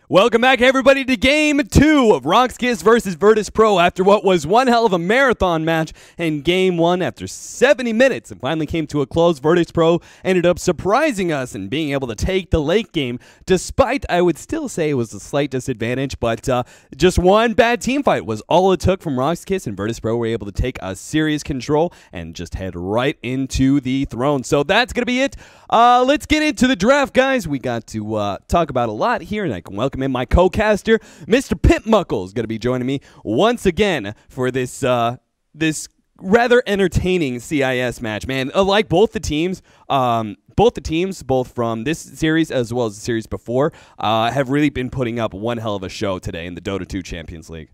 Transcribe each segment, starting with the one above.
Welcome back, everybody, to Game 2 of KIS versus VirtusPro after what was one hell of a marathon match in Game 1. After 70 minutes, it finally came to a close. VirtusPro ended up surprising us and being able to take the late game, despite, I would still say, it was a slight disadvantage, but just one bad team fight was all it took from KIS, and VirtusPro were able to take a serious control and just head right into the throne. So that's going to be it. Let's get into the draft, guys. We got to talk about a lot here, and I can welcome in my co-caster, Mr. Pimpmuckl, is going to be joining me once again for this this rather entertaining CIS match, man. Like both the teams, both from this series as well as the series before, have really been putting up one hell of a show today in the Dota 2 Champions League.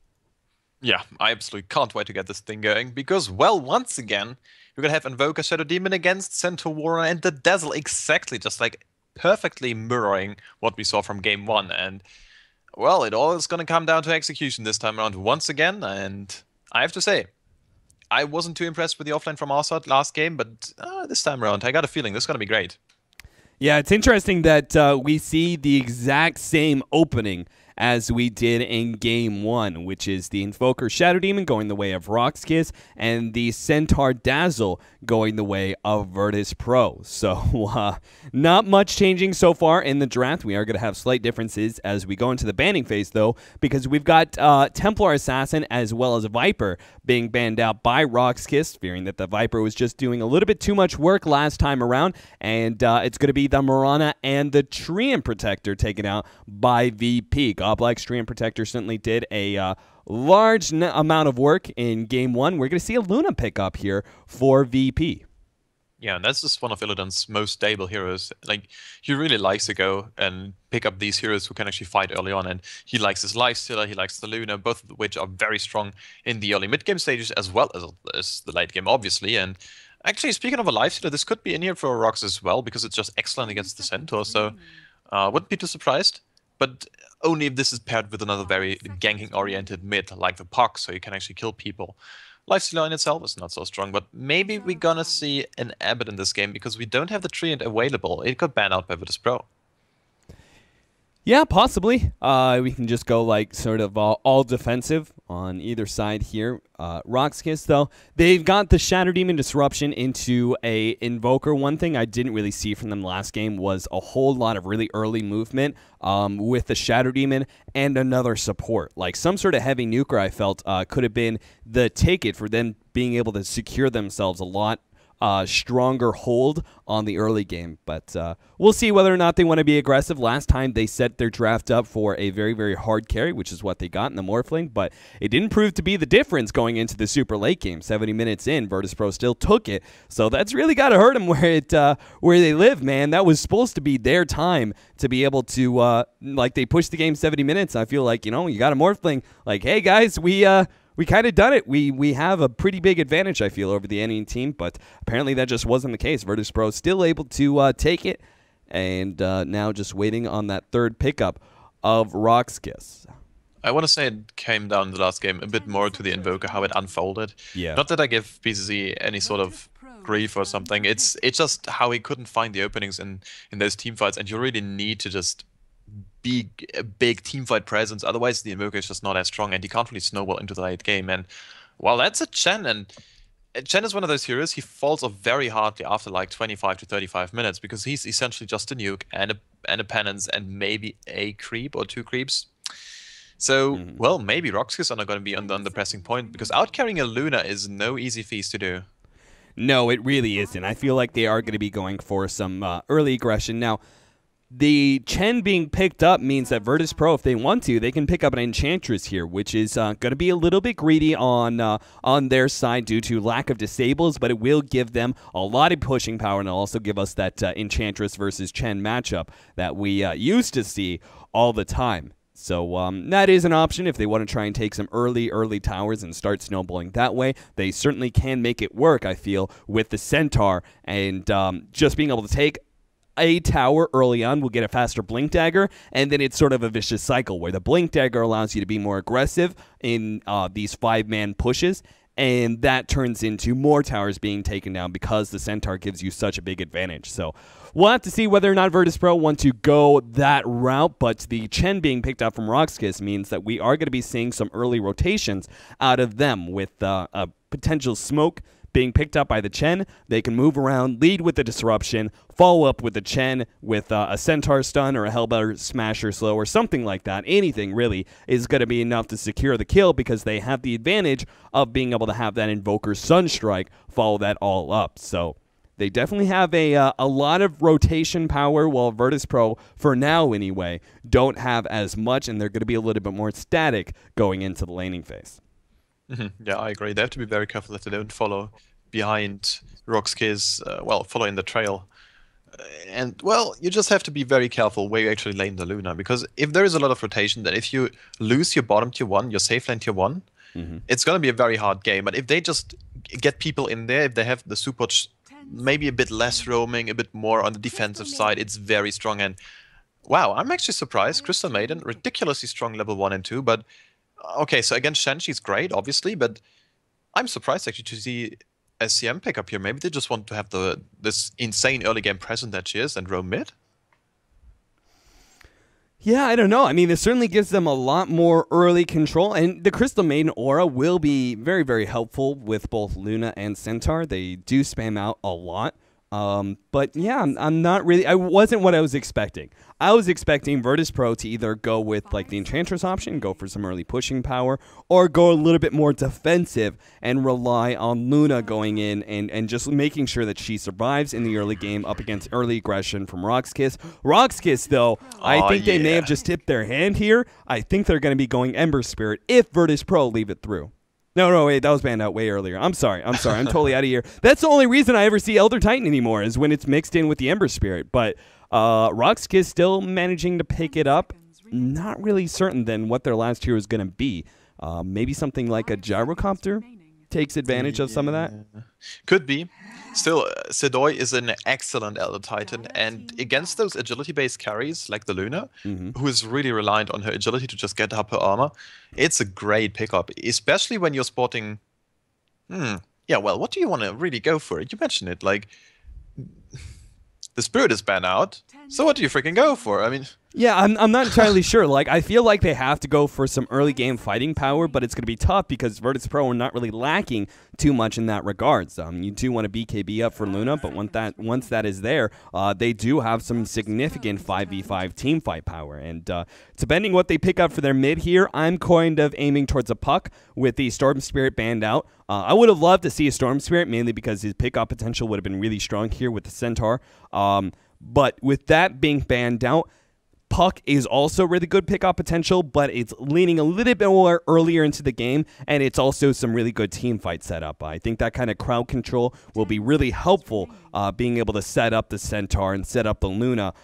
Yeah, I absolutely can't wait to get this thing going because, well, once again, we're going to have Invoker Shadow Demon against Centaur Warrior and the Dazzle, exactly just like perfectly mirroring what we saw from Game 1. And, well, it all is going to come down to execution this time around once again. And I have to say, I wasn't too impressed with the offline from our side last game, but this time around, I got a feeling this is going to be great. Yeah, it's interesting that we see the exact same opening as we did in Game 1, which is the Invoker Shadow Demon going the way of KIS and the Centaur Dazzle going the way of VirtusPro. So not much changing so far in the draft. We are going to have slight differences as we go into the banning phase, though, because we've got Templar Assassin as well as Viper being banned out by KIS, fearing that the Viper was just doing a little bit too much work last time around, and it's going to be the Mirana and the Treant Protector taken out by VP. Godlike's Treant Protector certainly did a large amount of work in Game 1. We're going to see a Luna pick up here for VP. Yeah, and that's just one of Illidan's most stable heroes. Like, he really likes to go and pick up these heroes who can actually fight early on, and he likes his Lifestealer, he likes the Luna, both of which are very strong in the early mid-game stages as well as the late game, obviously. And actually, speaking of a Lifestealer, this could be in here for Rox as well, because it's just excellent against the Centaur, so wouldn't be too surprised. But only if this is paired with another very ganking-oriented mid, like the Puck, so you can actually kill people. Lifestealer in itself is not so strong, but maybe we're gonna see an Abbot in this game because we don't have the Treant available. It got banned out by VirtusPro. Yeah, possibly. We can just go like sort of all defensive on either side here. KIS, though, they've got the Shadow Demon Disruption into a Invoker. One thing I didn't really see from them last game was a whole lot of really early movement with the Shadow Demon and another support. Like some sort of heavy nuker I felt could have been the ticket for them being able to secure themselves a lot stronger hold on the early game, but we'll see whether or not they want to be aggressive. Last time they set their draft up for a very, very hard carry, which is what they got in the Morphling, but it didn't prove to be the difference going into the super late game. 70 minutes in, VirtusPro still took it, so that's really got to hurt them where they live, man. That was supposed to be their time to be able to, like, they pushed the game 70 minutes. I feel like, you know, you got a Morphling, like, hey, guys, we kind of done it. We have a pretty big advantage, I feel, over the enemy team, but apparently that just wasn't the case. VirtusPro still able to take it, and now just waiting on that third pickup of KIS. I want to say it came down in the last game a bit more to the Invoker, how it unfolded. Yeah. Not that I give PCC any sort of grief or something. It's just how he couldn't find the openings in those team fights, and you really need to just be a big teamfight presence, otherwise the Invoker is just not as strong and he can't really snowball into the late game. And well, that's a Chen, and Chen is one of those heroes. He falls off very hardly after like 25 to 35 minutes because he's essentially just a nuke and a penance and maybe a creep or two creeps. So well, maybe KIS are not going to be on the pressing point because outcarrying a Luna is no easy feat to do. No, it really isn't. I feel like they are going to be going for some early aggression. Now, the Chen being picked up means that VirtusPro, if they want to, they can pick up an Enchantress here, which is going to be a little bit greedy on their side due to lack of disables, but it will give them a lot of pushing power, and it'll also give us that Enchantress versus Chen matchup that we used to see all the time. So that is an option if they want to try and take some early towers and start snowballing that way. They certainly can make it work, I feel, with the Centaur, and just being able to take a tower early on will get a faster Blink Dagger, and then it's sort of a vicious cycle where the Blink Dagger allows you to be more aggressive in these 5-man pushes, and that turns into more towers being taken down because the Centaur gives you such a big advantage. So we'll have to see whether or not VirtusPro want to go that route, but the Chen being picked up from Roxkiss means that we are going to be seeing some early rotations out of them with a potential smoke being picked up by the Chen. They can move around, lead with the disruption, follow up with the Chen with a Centaur stun or a Hellbelter Smasher slow or something like that. Anything really is going to be enough to secure the kill because they have the advantage of being able to have that Invoker Sunstrike follow that all up. So they definitely have a lot of rotation power, while VirtusPro, for now anyway, don't have as much, and they're going to be a little bit more static going into the laning phase. Yeah, I agree. They have to be very careful that they don't follow behind Roxkiss, well, follow in the trail. And, well, you just have to be very careful where you actually lane the Luna, because if there is a lot of rotation, then if you lose your bottom tier 1, your safe lane tier 1, it's going to be a very hard game. But if they just get people in there, if they have the support maybe a bit less roaming, a bit more on the defensive side, it's very strong. And, wow, I'm actually surprised. Crystal Maiden, ridiculously strong level 1 and 2, but okay, so against Shen, she's great, obviously, but I'm surprised actually to see SCM pick up here. Maybe they just want to have this insane early game presence that she is and roam mid? Yeah, I don't know. I mean, it certainly gives them a lot more early control, and the Crystal Maiden aura will be very, very helpful with both Luna and Centaur. They do spam out a lot. But yeah, I'm not really, I wasn't what I was expecting. I was expecting VirtusPro to either go with like the Enchantress option, go for some early pushing power, or go a little bit more defensive and rely on Luna going in and just making sure that she survives in the early game up against early aggression from Roxkiss. Roxkiss, though, I think they may have just tipped their hand here. I think they're going to be going Ember Spirit if VirtusPro leave it through. No, wait, that was banned out way earlier. I'm sorry. I'm totally out of here. That's the only reason I ever see Elder Titan anymore is when it's mixed in with the Ember Spirit. But Roxkiss still managing to pick it up. Not really certain then what their last hero is going to be. Maybe something like a Gyrocopter takes advantage of some of that. Could be. Still, Sedoy is an excellent Elder Titan, and against those agility-based carries like the Luna, who is really reliant on her agility to just get up her armor, it's a great pickup, especially when you're spotting... yeah, well, what do you want to really go for? You mentioned it, like... The Spirit is banned out, so what do you freaking go for? I mean... Yeah, I'm not entirely sure. Like, I feel like they have to go for some early game fighting power, but it's going to be tough because VirtusPro are not really lacking too much in that regards. You do want to BKB up for Luna, but once that is there, they do have some significant 5v5 team fight power. And depending what they pick up for their mid here, I'm kind of aiming towards a Puck with the Storm Spirit banned out. I would have loved to see a Storm Spirit, mainly because his pickup potential would have been really strong here with the Centaur. But with that being banned out, Puck is also really good pickup potential, but it's leaning a little bit more earlier into the game, and it's also some really good team fight setup. I think that kind of crowd control will be really helpful, being able to set up the Centaur and set up the Luna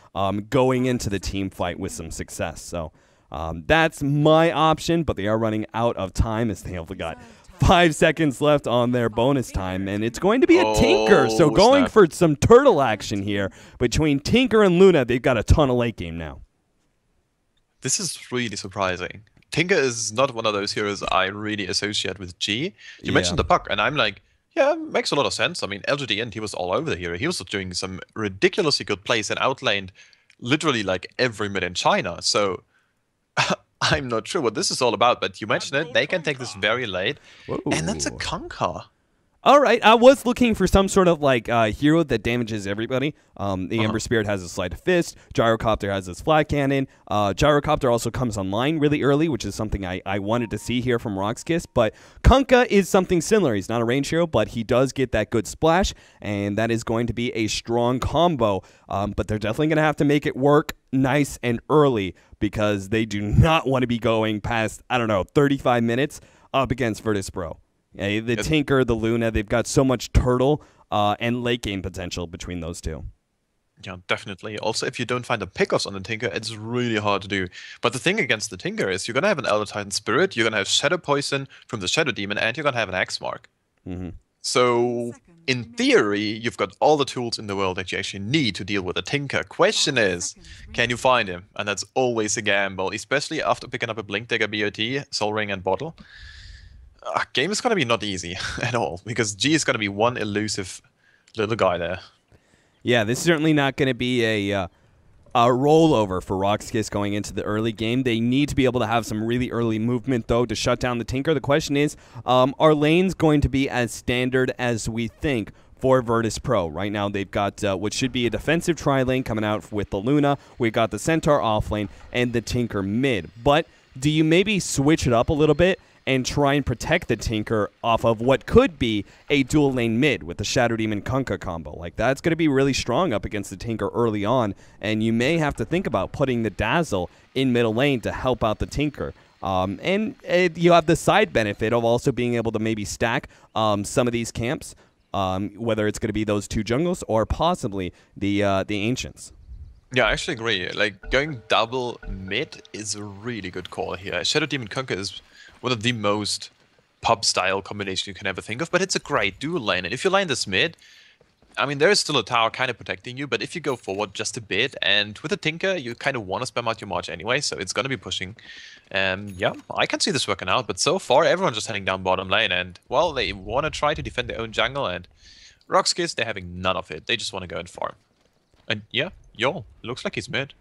going into the team fight with some success. So that's my option, but they are running out of time as they only got 5 seconds left on their bonus time, and it's going to be a Tinker. So going for some turtle action here between Tinker and Luna. They've got a ton of late game now. This is really surprising. Tinker is not one of those heroes I really associate with G. You mentioned the Puck, and I'm like, yeah, makes a lot of sense. I mean, LGD, and he was all over the hero. He was doing some ridiculously good plays and outlaned literally like every mid in China. So I'm not sure what this is all about, but you mentioned it. They can take this very late, and that's a Conquer. All right, I was looking for some sort of like hero that damages everybody. The Ember Spirit has a Sleight of Fist. Gyrocopter has his Flat Cannon. Gyrocopter also comes online really early, which is something I wanted to see here from Roxkiss. But Kunkka is something similar. He's not a range hero, but he does get that good splash, and that is going to be a strong combo. But they're definitely going to have to make it work nice and early because they do not want to be going past, I don't know, 35 minutes up against VirtusPro. Yeah, the Tinker, the Luna, they've got so much turtle and late game potential between those two. Yeah, definitely. Also, if you don't find the pickoffs on the Tinker, it's really hard to do. But the thing against the Tinker is you're going to have an Elder Titan Spirit, you're going to have Shadow Poison from the Shadow Demon, and you're going to have an Axe Mark. So, in theory, you've got all the tools in the world that you actually need to deal with a Tinker. Question is, can you find him? And that's always a gamble, especially after picking up a Blink Dagger BOT, Soul Ring, and Bottle. Game is going to be not easy at all, because G is going to be one elusive little guy there. Yeah, this is certainly not going to be a rollover for Roxkiss going into the early game. They need to be able to have some really early movement, though, to shut down the Tinker. The question is, are lanes going to be as standard as we think for VirtusPro? Right now, they've got what should be a defensive tri-lane coming out with the Luna. We've got the Centaur off lane and the Tinker mid. But do you maybe switch it up a little bit and try and protect the Tinker off of what could be a dual lane mid with the Shadow Demon Kunkka combo? Like, that's going to be really strong up against the Tinker early on, and you may have to think about putting the Dazzle in middle lane to help out the Tinker. You have the side benefit of also being able to maybe stack some of these camps, whether it's going to be those two jungles or possibly the Ancients. Yeah, I actually agree. Like, going double mid is a really good call here. Shadow Demon Kunkka is one of the most pub-style combination you can ever think of, but it's a great dual lane. And if you lane this mid, I mean, there is still a tower kind of protecting you, but if you go forward just a bit, and with a Tinker, you kind of want to spam out your March anyway, so it's going to be pushing. Yeah, I can see this working out, but so far, everyone's just heading down bottom lane, and, well, they want to try to defend their own jungle, and Roxkiss, they're having none of it. They just want to go and farm. And, yeah, looks like he's mid.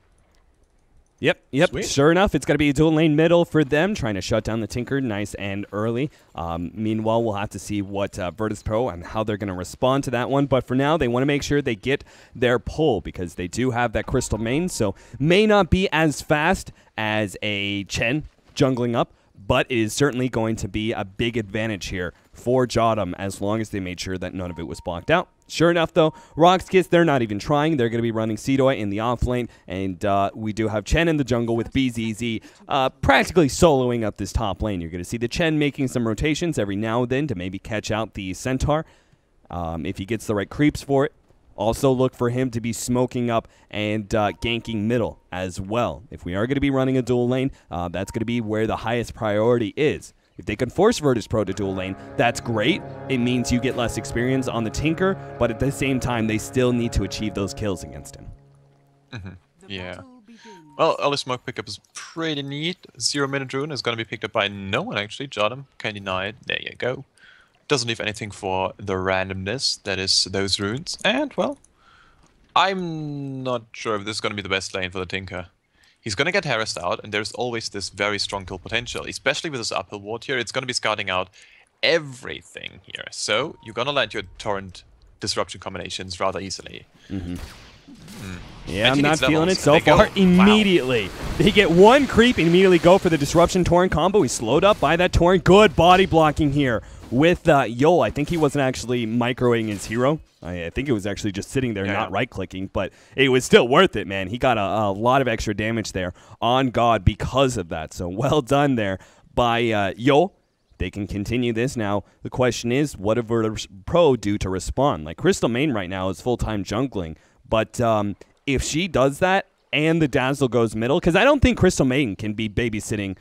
Yep. Sweet. Sure enough, it's going to be a dual lane middle for them, trying to shut down the Tinker nice and early. Meanwhile, we'll have to see what VirtusPro and how they're going to respond to that one. But for now, they want to make sure they get their pull because they do have that Crystal main, so may not be as fast as a Chen jungling up, but it is certainly going to be a big advantage here for Jotum as long as they made sure that none of it was blocked out. Sure enough, though, Roxkiss, they're not even trying. They're going to be running Seedoy in the off lane, and we do have Chen in the jungle with BZZ practically soloing up this top lane. You're going to see the Chen making some rotations every now and then to maybe catch out the Centaur if he gets the right creeps for it. Also look for him to be smoking up and ganking middle as well. If we are going to be running a dual lane, that's going to be where the highest priority is. If they can force VirtusPro to dual lane, that's great. It means you get less experience on the Tinker, but at the same time, they still need to achieve those kills against him. Yeah. Well, early smoke pickup is pretty neat. 0-minute rune is going to be picked up by no one, actually. Jotum can deny it. There you go. Doesn't leave anything for the randomness that is those runes. And, well, I'm not sure if this is going to be the best lane for the Tinker. He's going to get harassed out, and there's always this very strong kill potential, especially with this uphill ward here. It's going to be scouting out everything here. So you're going to land your torrent disruption combinations rather easily. Yeah, I'm not feeling it so far. Immediately, they get one creep and immediately go for the disruption torrent combo. He's slowed up by that torrent. Good body blocking here with Yol. I think he wasn't actually microing his hero. I think it was actually just sitting there, not right-clicking, but it was still worth it, man. He got a lot of extra damage there on God because of that. So well done there by Yol. They can continue this now. The question is, what does VirtusPro do to respond? Like, Crystal Main right now is full-time jungling, but if she does that and the Dazzle goes middle, because I don't think Crystal Main can be babysitting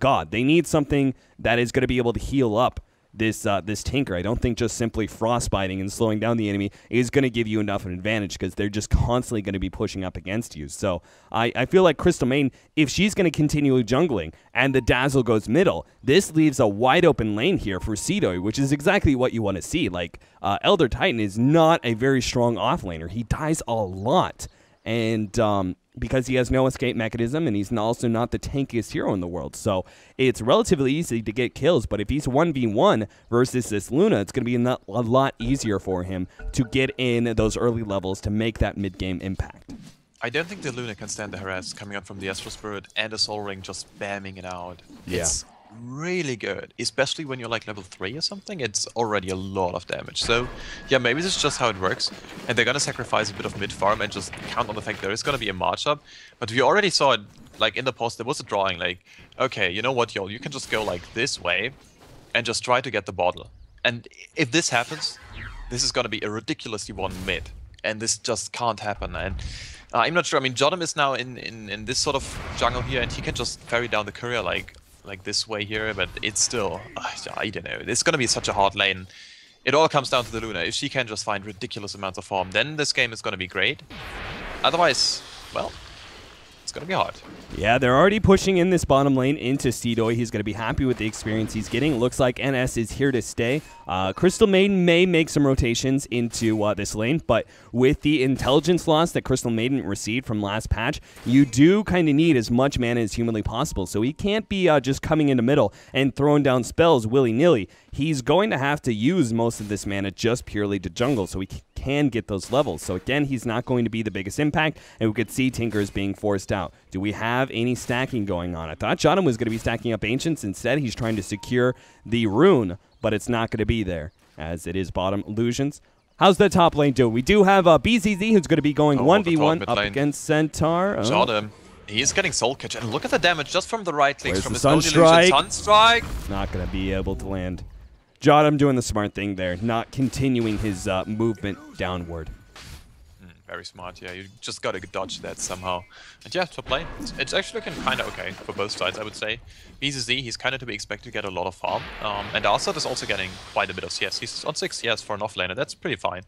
God. They need something that is going to be able to heal up this Tinker. I don't think just simply frostbiting and slowing down the enemy is going to give you enough of an advantage because they're just constantly going to be pushing up against you. So I feel like Crystal Main, if she's going to continue jungling and the Dazzle goes middle, this leaves a wide open lane here for Seedoy, which is exactly what you want to see. Like, Elder Titan is not a very strong offlaner. He dies a lot. And because he has no escape mechanism, and he's also not the tankiest hero in the world. So it's relatively easy to get kills, but if he's 1v1 versus this Luna, it's going to be a lot easier for him to get in those early levels to make that mid-game impact. I don't think the Luna can stand the harass coming out from the Astral Spirit and the Soul Ring just spamming it out. Yeah. It's really good, especially when you're like level 3 or something. It's already a lot of damage. So yeah, maybe this is just how it works, and they're gonna sacrifice a bit of mid farm and just count on the fact there is gonna be a march up. But we already saw it, like in the post there was a drawing like, okay, you know what, yo, you can just go like this way and just try to get the bottle, and if this happens, this is gonna be a ridiculously one mid, and this just can't happen. And I'm not sure. I mean, Jotum is now in this sort of jungle here, and he can just ferry down the courier like this way here, but it's still, I don't know, it's gonna be such a hard lane. It all comes down to the Luna. If she can just find ridiculous amounts of farm, then this game is gonna be great. Otherwise, well, it's going to be hard. Yeah, they're already pushing in this bottom lane into Seedoy. He's going to be happy with the experience he's getting. Looks like NS is here to stay. Crystal Maiden may make some rotations into this lane, but with the intelligence loss that Crystal Maiden received from last patch, you do kind of need as much mana as humanly possible. So he can't be just coming into middle and throwing down spells willy-nilly. He's going to have to use most of this mana just purely to jungle so he can get those levels. So again, he's not going to be the biggest impact, and we could see Tinkers being forced out. Do we have any stacking going on? I thought Jotum was going to be stacking up Ancients. Instead, he's trying to secure the rune, but it's not going to be there, as it is bottom illusions. How's the top lane doing? We do have BZZ, who's going to be going 1v1 up against Centaur. Jotum. He's getting Soul Catch, and look at the damage just from the right clicks from his own Sunstrike? illusion. Sunstrike! Not going to be able to land. Jotum doing the smart thing there, not continuing his movement downward. Very smart, yeah. You just got to dodge that somehow. And yeah, top lane, it's actually looking kind of okay for both sides, I would say. BZZ, he's kind of to be expected to get a lot of farm. And Arsat is also getting quite a bit of CS. He's on 6 CS for an offlaner. That's pretty fine.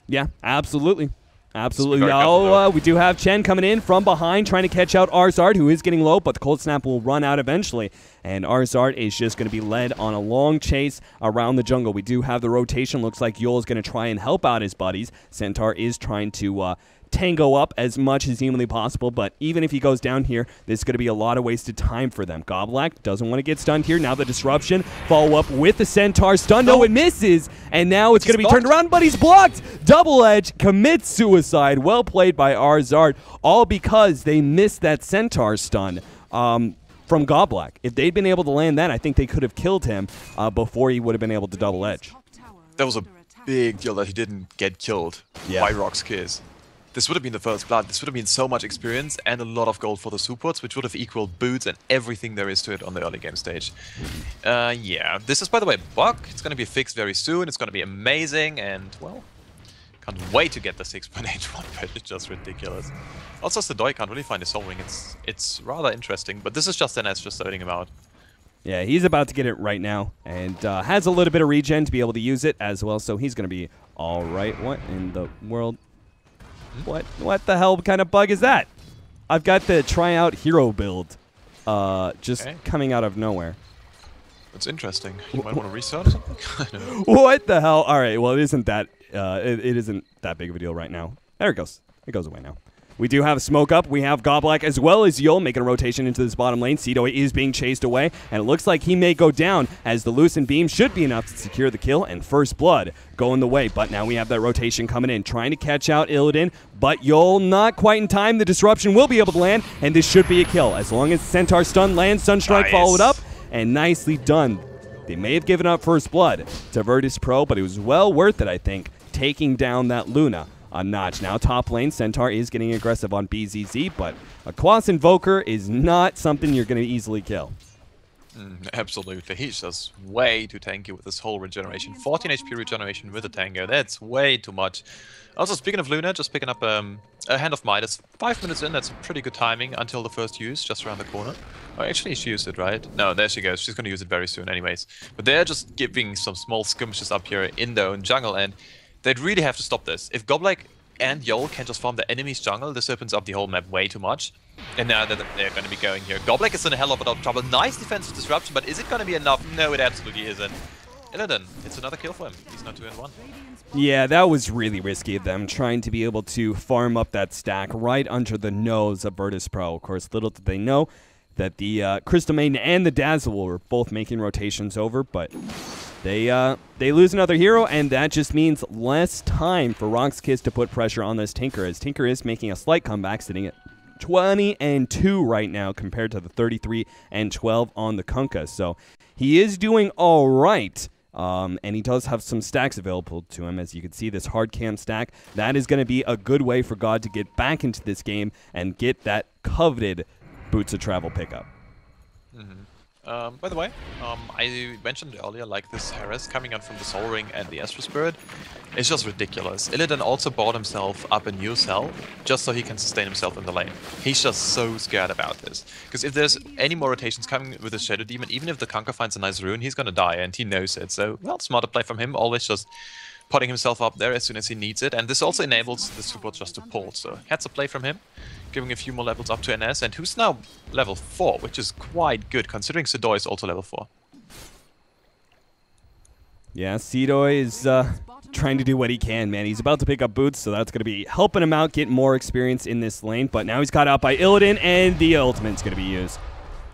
Yeah, absolutely. Absolutely. Oh, we do have Chen coming in from behind, trying to catch out Arzard, who is getting low, but the Cold Snap will run out eventually. And Arzard is just going to be led on a long chase around the jungle. We do have the rotation. Looks like Yul is going to try and help out his buddies. Centaur is trying to tango up as much as humanly possible, but even if he goes down here, there's going to be a lot of wasted time for them. Goblak doesn't want to get stunned here. Now the disruption. Follow up with the Centaur stun. No, it misses, and now it's going to be turned around, but he's blocked. Double Edge commits suicide. Well played by Arzard, all because they missed that Centaur stun from Goblak. If they'd been able to land that, I think they could have killed him before he would have been able to double edge. That was a big deal that he didn't get killed by Rock's KIS. This would have been the first blood. This would have been so much experience and a lot of gold for the supports, which would have equaled boots and everything there is to it on the early game stage. Yeah, this is, by the way, a bug. It's going to be fixed very soon. It's going to be amazing, and, well, can't wait to get the 6.81 patch. It's just ridiculous. Also, Sedoy can't really find his soul ring. It's rather interesting, but this is just NS just starting him out. Yeah, he's about to get it right now, and has a little bit of regen to be able to use it as well, so he's going to be all right. What in the world? What the hell kind of bug is that? I've got the tryout hero build just coming out of nowhere. That's interesting. You might want to restart or something? What the hell? All right, well, it isn't that it isn't that big of a deal right now. There it goes. It goes away now. We do have Smoke up. We have Goblak as well as Yul making a rotation into this bottom lane. Seedoy is being chased away, and it looks like he may go down as the Lucent Beam should be enough to secure the kill, and First Blood going the way. But now we have that rotation coming in, trying to catch out Illidan, but Yul not quite in time. The disruption will be able to land, and this should be a kill. As long as Centaur stun lands, Sunstrike followed up, and nicely done. They may have given up First Blood to VirtusPro, but it was well worth it, I think, taking down that Luna a notch. Now top lane, Centaur is getting aggressive on BZZ, but a Quas Invoker is not something you're going to easily kill. Absolutely. He's just way too tanky with this whole regeneration. 14 HP regeneration with a tango. That's way too much. Also, speaking of Luna, just picking up a Hand of Midas. 5 minutes in, that's pretty good timing until the first use, just around the corner. Oh, actually, she used it, right? No, there she goes. She's going to use it very soon anyways. But they're just giving some small skirmishes up here in their own jungle, and they'd really have to stop this. If Goblak and Yol can just farm the enemy's jungle, this opens up the whole map way too much. And now that they're going to be going here. Goblak is in a hell of a lot of trouble. Nice defensive disruption, but is it going to be enough? No, it absolutely isn't. Illidan, it's another kill for him. He's not 2-1. Yeah, that was really risky of them, trying to be able to farm up that stack right under the nose of VirtusPro. Of course, little did they know that the Crystal Maiden and the Dazzle were both making rotations over, but they lose another hero, and that just means less time for Rock's KIS to put pressure on this Tinker, as Tinker is making a slight comeback, sitting at 20-2 right now compared to the 33-12 on the Kunkka. So he is doing all right, and he does have some stacks available to him. As you can see, this hard cam stack, that is going to be a good way for God to get back into this game and get that coveted Boots of Travel pickup. By the way, I mentioned earlier, like this Harass coming out from the Soul Ring and the Astral Spirit, it's just ridiculous. Illidan also bought himself up a new cell just so he can sustain himself in the lane. He's just so scared about this. Because if there's any more rotations coming with the Shadow Demon, even if the Kunkka finds a nice rune, he's gonna die, and he knows it. So, well, smarter play from him, always just putting himself up there as soon as he needs it, and this also enables the support just to pull. So heads up play from him, giving a few more levels up to NS, and who's now level 4, which is quite good considering Sedoy is also level 4. Yeah, Sedoy is trying to do what he can, man. He's about to pick up boots, so that's going to be helping him out, get more experience in this lane. But now he's caught out by Illidan, and the ultimate's going to be used.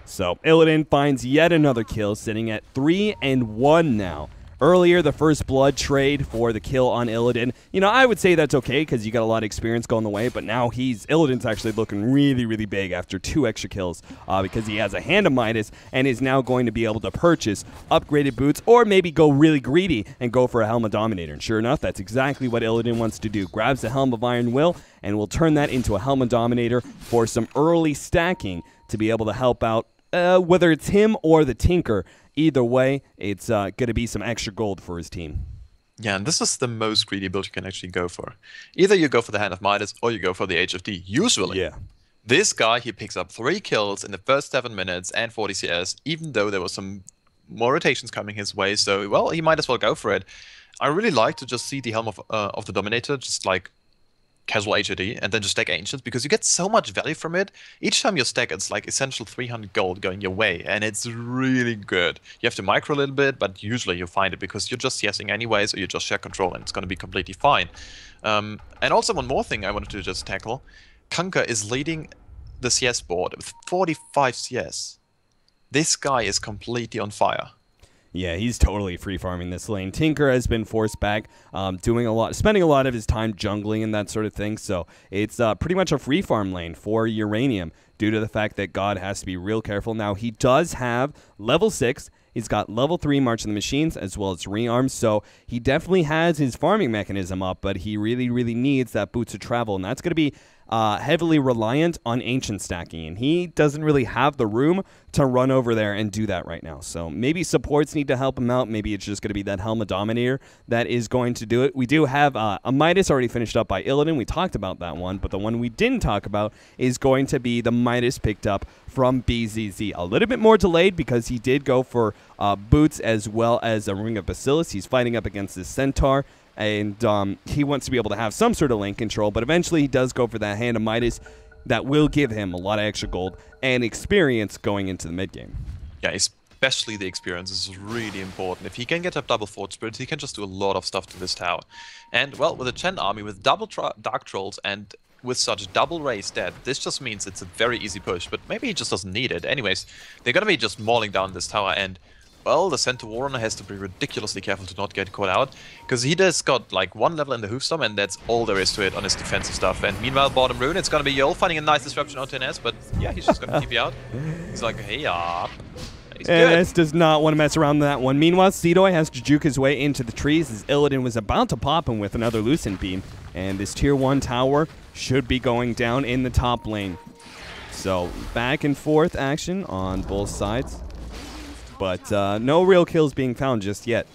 So Illidan finds yet another kill, sitting at 3-1 now. Earlier, the first blood trade for the kill on Illidan. You know, I would say that's okay because you got a lot of experience going the way, but now Illidan's actually looking really, really big after 2 extra kills because he has a Hand of Midas and is now going to be able to purchase upgraded boots or maybe go really greedy and go for a Helm of Dominator. And sure enough, that's exactly what Illidan wants to do. Grabs the Helm of Iron Will and will turn that into a Helm of Dominator for some early stacking to be able to help out whether it's him or the Tinker. Either way, it's going to be some extra gold for his team. Yeah, and this is the most greedy build you can actually go for. Either you go for the Hand of Midas or you go for the HFD, usually. Yeah. This guy, he picks up 3 kills in the first 7 minutes and 40 CS, even though there was some more rotations coming his way, so, well, he might as well go for it. I really like to just see the Helm of the Dominator just like casual HOD and then just stack Ancients because you get so much value from it. Each time you stack, it's like essential 300 gold going your way, and it's really good. You have to micro a little bit, but usually you find it because you're just CSing anyways, or you just share control, and it's going to be completely fine. And also one more thing I wanted to just tackle. Kunkka is leading the CS board with 45 CS. This guy is completely on fire. Yeah, he's totally free farming this lane. Tinker has been forced back, spending a lot of his time jungling and that sort of thing. So it's pretty much a free farm lane for Uranium due to the fact that God has to be real careful. Now, he does have level 6. He's got level 3 March of the Machines as well as Rearms, so he definitely has his farming mechanism up, but he really, really needs that Boots of Travel, and that's going to be heavily reliant on Ancient stacking, and he doesn't really have the room to run over there and do that right now. So maybe supports need to help him out. Maybe it's just going to be that Helm of Dominator that is going to do it. We do have a Midas already finished up by Illidan. We talked about that one, but the one we didn't talk about is going to be the Midas picked up from BZZ. A little bit more delayed because he did go for boots as well as a Ring of Bacillus. He's fighting up against this Centaur, and he wants to be able to have some sort of lane control, but eventually he does go for that Hand of Midas that will give him a lot of extra gold and experience going into the mid game. Yeah, especially the experience is really important. If he can get up double Forge Spirit, he can just do a lot of stuff to this tower. And, well, with a Chen army, with double Dark Trolls and with such double raise dead, this just means it's a very easy push, but maybe he just doesn't need it. Anyways, they're gonna be just mauling down this tower, and well, the Centaur Warrunner has to be ridiculously careful to not get caught out, because he just got like 1 level in the Hoofstorm, and that's all there is to it on his defensive stuff. And meanwhile, bottom rune, it's gonna be Yol finding a nice disruption onto NS, but yeah, he's just gonna keep you out. He's like, hey, he's good. NS does not want to mess around with that one. Meanwhile, Sedoy has to juke his way into the trees as Illidan was about to pop him with another Lucent Beam, and this tier 1 tower should be going down in the top lane. So, back and forth action on both sides. But no real kills being found just yet.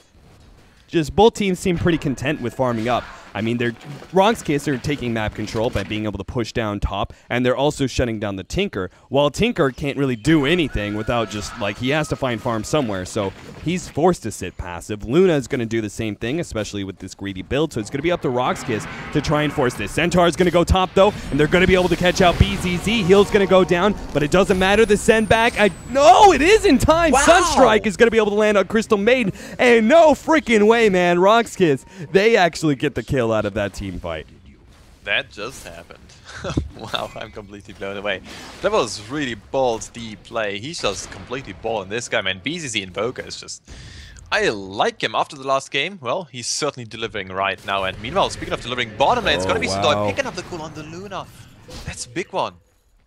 Just both teams seem pretty content with farming up. I mean, KIS are taking map control by being able to push down top, and they're also shutting down the Tinker, while Tinker can't really do anything without just, like, he has to find farm somewhere, so he's forced to sit passive. Luna is going to do the same thing, especially with this greedy build, so it's going to be up to KIS to try and force this. Centaur is going to go top, though, and they're going to be able to catch out BZZ. Heal's going to go down, but it doesn't matter. The send back, no, it is in time! Wow. Sunstrike is going to be able to land on Crystal Maiden, and no freaking way, man. KIS, they actually get the kill out of that team fight. That just happened. Wow, I'm completely blown away. That was really ballsy play. He's just completely balling this guy, man. BZZ Invoker is just... I like him after the last game. Well, he's certainly delivering right now. And meanwhile, speaking of delivering bottom lane, it's going to be Sedoy picking up the cool on the Luna. That's a big one.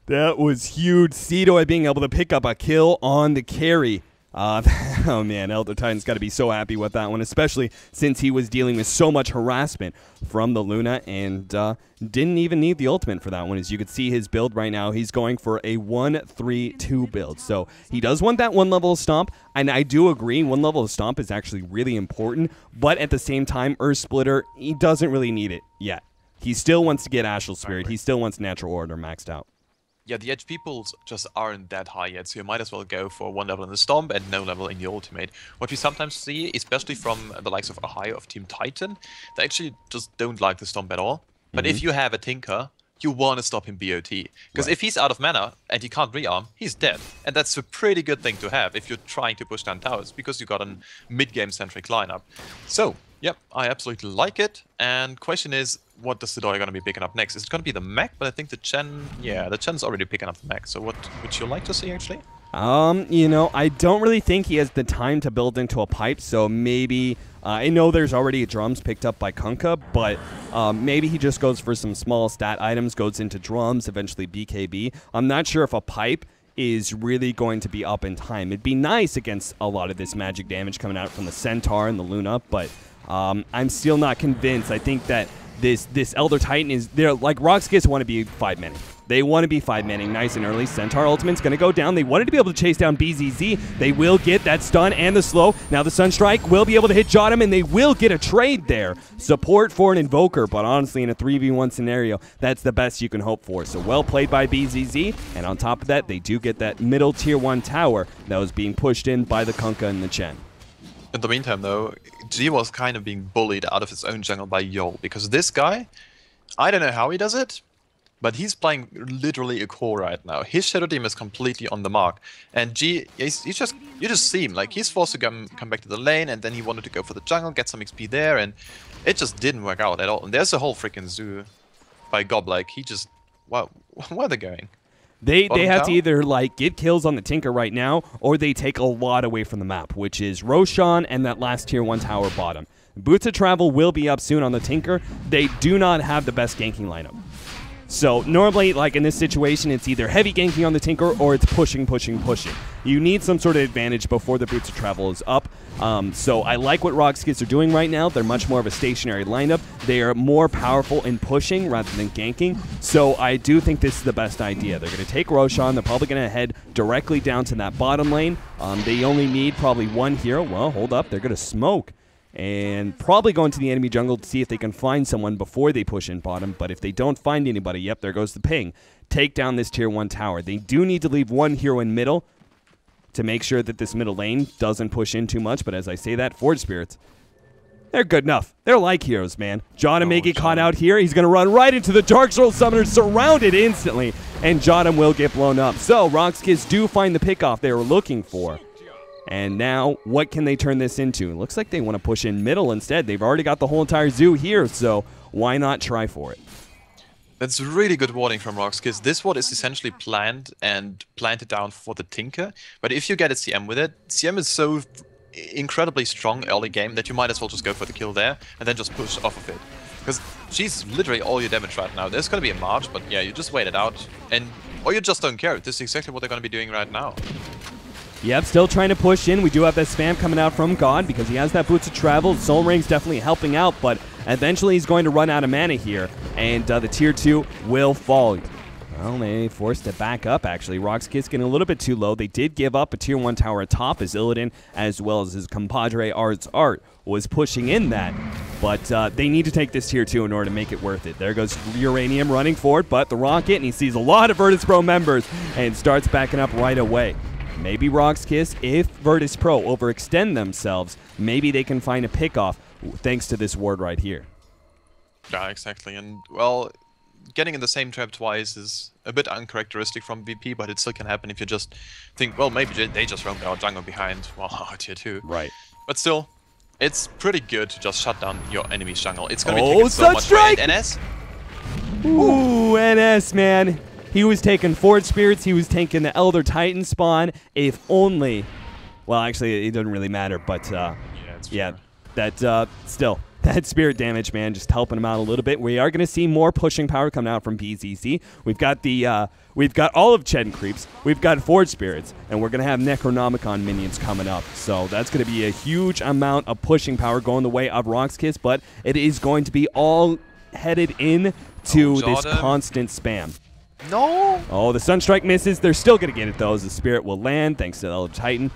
That was huge. Sedoy being able to pick up a kill on the carry. Oh man, Elder Titan's got to be so happy with that one, especially since he was dealing with so much harassment from the Luna and didn't even need the ultimate for that one. As you can see his build right now, he's going for a 1-3-2 build. So he does want that 1 level of Stomp, and I do agree 1 level of Stomp is actually really important, but at the same time, Earth Splitter, he doesn't really need it yet. He still wants to get Astral Spirit. He still wants Natural Order maxed out. yeah, the HP pools just aren't that high yet, so you might as well go for 1 level in the Stomp and no level in the ultimate. What we sometimes see, especially from the likes of Ohio of Team Titan, they actually just don't like the Stomp at all. But if you have a Tinker, you want to stop him BOT. Because if he's out of mana and he can't rearm, he's dead. And that's a pretty good thing to have if you're trying to push down towers, because you got a mid-game centric lineup. So, yep, I absolutely like it. And question is, what does the Dota going to be picking up next? Is it going to be the mech? But I think the Chen, yeah, the Chen's already picking up the mech. So what would you like to see, actually? You know, I don't really think he has the time to build into a pipe, so maybe, I know there's already drums picked up by Kunkka, but maybe he just goes for some small stat items, goes into drums, eventually BKB. I'm not sure if a pipe is really going to be up in time. It'd be nice against a lot of this magic damage coming out from the Centaur and the Luna, but I'm still not convinced. I think that this Elder Titan is, they're like, Roxkiss want to be 5-manning. They want to be 5-manning nice and early. Centaur Ultimate's going to go down. They wanted to be able to chase down BZZ. They will get that stun and the slow. Now the Sunstrike will be able to hit Jotum, and they will get a trade there. Support for an Invoker, but honestly, in a 3v1 scenario, that's the best you can hope for. So well played by BZZ, and on top of that, they do get that middle tier 1 tower that was being pushed in by the Kunkka and the Chen. In the meantime, though, G was kind of being bullied out of his own jungle by Yol, because this guy, I don't know how he does it, but he's playing literally a core right now. His Shadow Team is completely on the mark. And G, you just see him, like, he's forced to come back to the lane, and then he wanted to go for the jungle, get some XP there, and it just didn't work out at all. And there's a whole freaking zoo by Gob, like, he just, wow, where are they going? They have to either like get kills on the Tinker right now, or they take a lot away from the map, which is Roshan and that last tier 1 tower bottom. Boots of Travel will be up soon on the Tinker. They do not have the best ganking lineup. So normally, like in this situation, it's either heavy ganking on the Tinker or it's pushing. You need some sort of advantage before the Boots of Travel is up. So I like what Roxkiss are doing right now. They're much more of a stationary lineup. They are more powerful in pushing rather than ganking. So I do think this is the best idea. They're going to take Roshan. They're probably going to head directly down to that bottom lane. They only need probably 1 hero. Well, hold up. They're going to smoke. And probably go into the enemy jungle to see if they can find someone before they push in bottom. But if they don't find anybody, yep, there goes the ping. Take down this tier 1 tower. They do need to leave 1 hero in middle to make sure that this middle lane doesn't push in too much. But as I say that, Forge Spirits, they're good enough. They're like heroes, man. Jotum may get caught out here. He's going to run right into the Dark Soul Summoner, surrounded instantly. And Jotum will get blown up. So Roxkiss do find the pickoff they were looking for. And now, what can they turn this into? It looks like they want to push in middle instead. They've already got the whole entire zoo here, so why not try for it? That's really good warding from Roxkiss. This ward is essentially planned and planted down for the Tinker. But if you get a CM with it, CM is so incredibly strong early game that you might as well just go for the kill there and then just push off of it. Because she's literally all your damage right now. There's going to be a March, but yeah, you just wait it out. Or you just don't care. This is exactly what they're going to be doing right now. Yep, still trying to push in. We do have that spam coming out from God because he has that Boots of Travel. Soul Ring's definitely helping out, but eventually he's going to run out of mana here, and the tier 2 will fall. Well, they forced it back up, actually. Roxkiss getting a little bit too low. They did give up a tier 1 tower atop as Illidan, as well as his compadre Art's Art, was pushing in that. But they need to take this tier 2 in order to make it worth it. There goes Uranium running forward, but the Rocket, and he sees a lot of VirtusPro members and starts backing up right away. Maybe Roxkiss, if VirtusPro overextend themselves, maybe they can find a pickoff thanks to this ward right here. Yeah, exactly. And, well, getting in the same trap twice is a bit uncharacteristic from VP, but it still can happen if you just think, well, maybe they just roamed our jungle behind, well, tier 2. Right. But still, it's pretty good to just shut down your enemy's jungle. It's going to be taking so much away. And NS? Ooh, NS, man. He was taking Forge Spirits. He was taking the Elder Titan spawn. If only... Well, actually, it doesn't really matter, but... yeah, that still... That spirit damage, man, just helping him out a little bit. We are going to see more pushing power coming out from BZZ. We've got all of Chen creeps. We've got Forge Spirits, and we're going to have Necronomicon minions coming up. So that's going to be a huge amount of pushing power going the way of Roxkiss, but it is going to be all headed in to this constant spam. No! Oh, the Sunstrike misses. They're still going to get it, though, as the Spirit will land, thanks to the Elder Titan.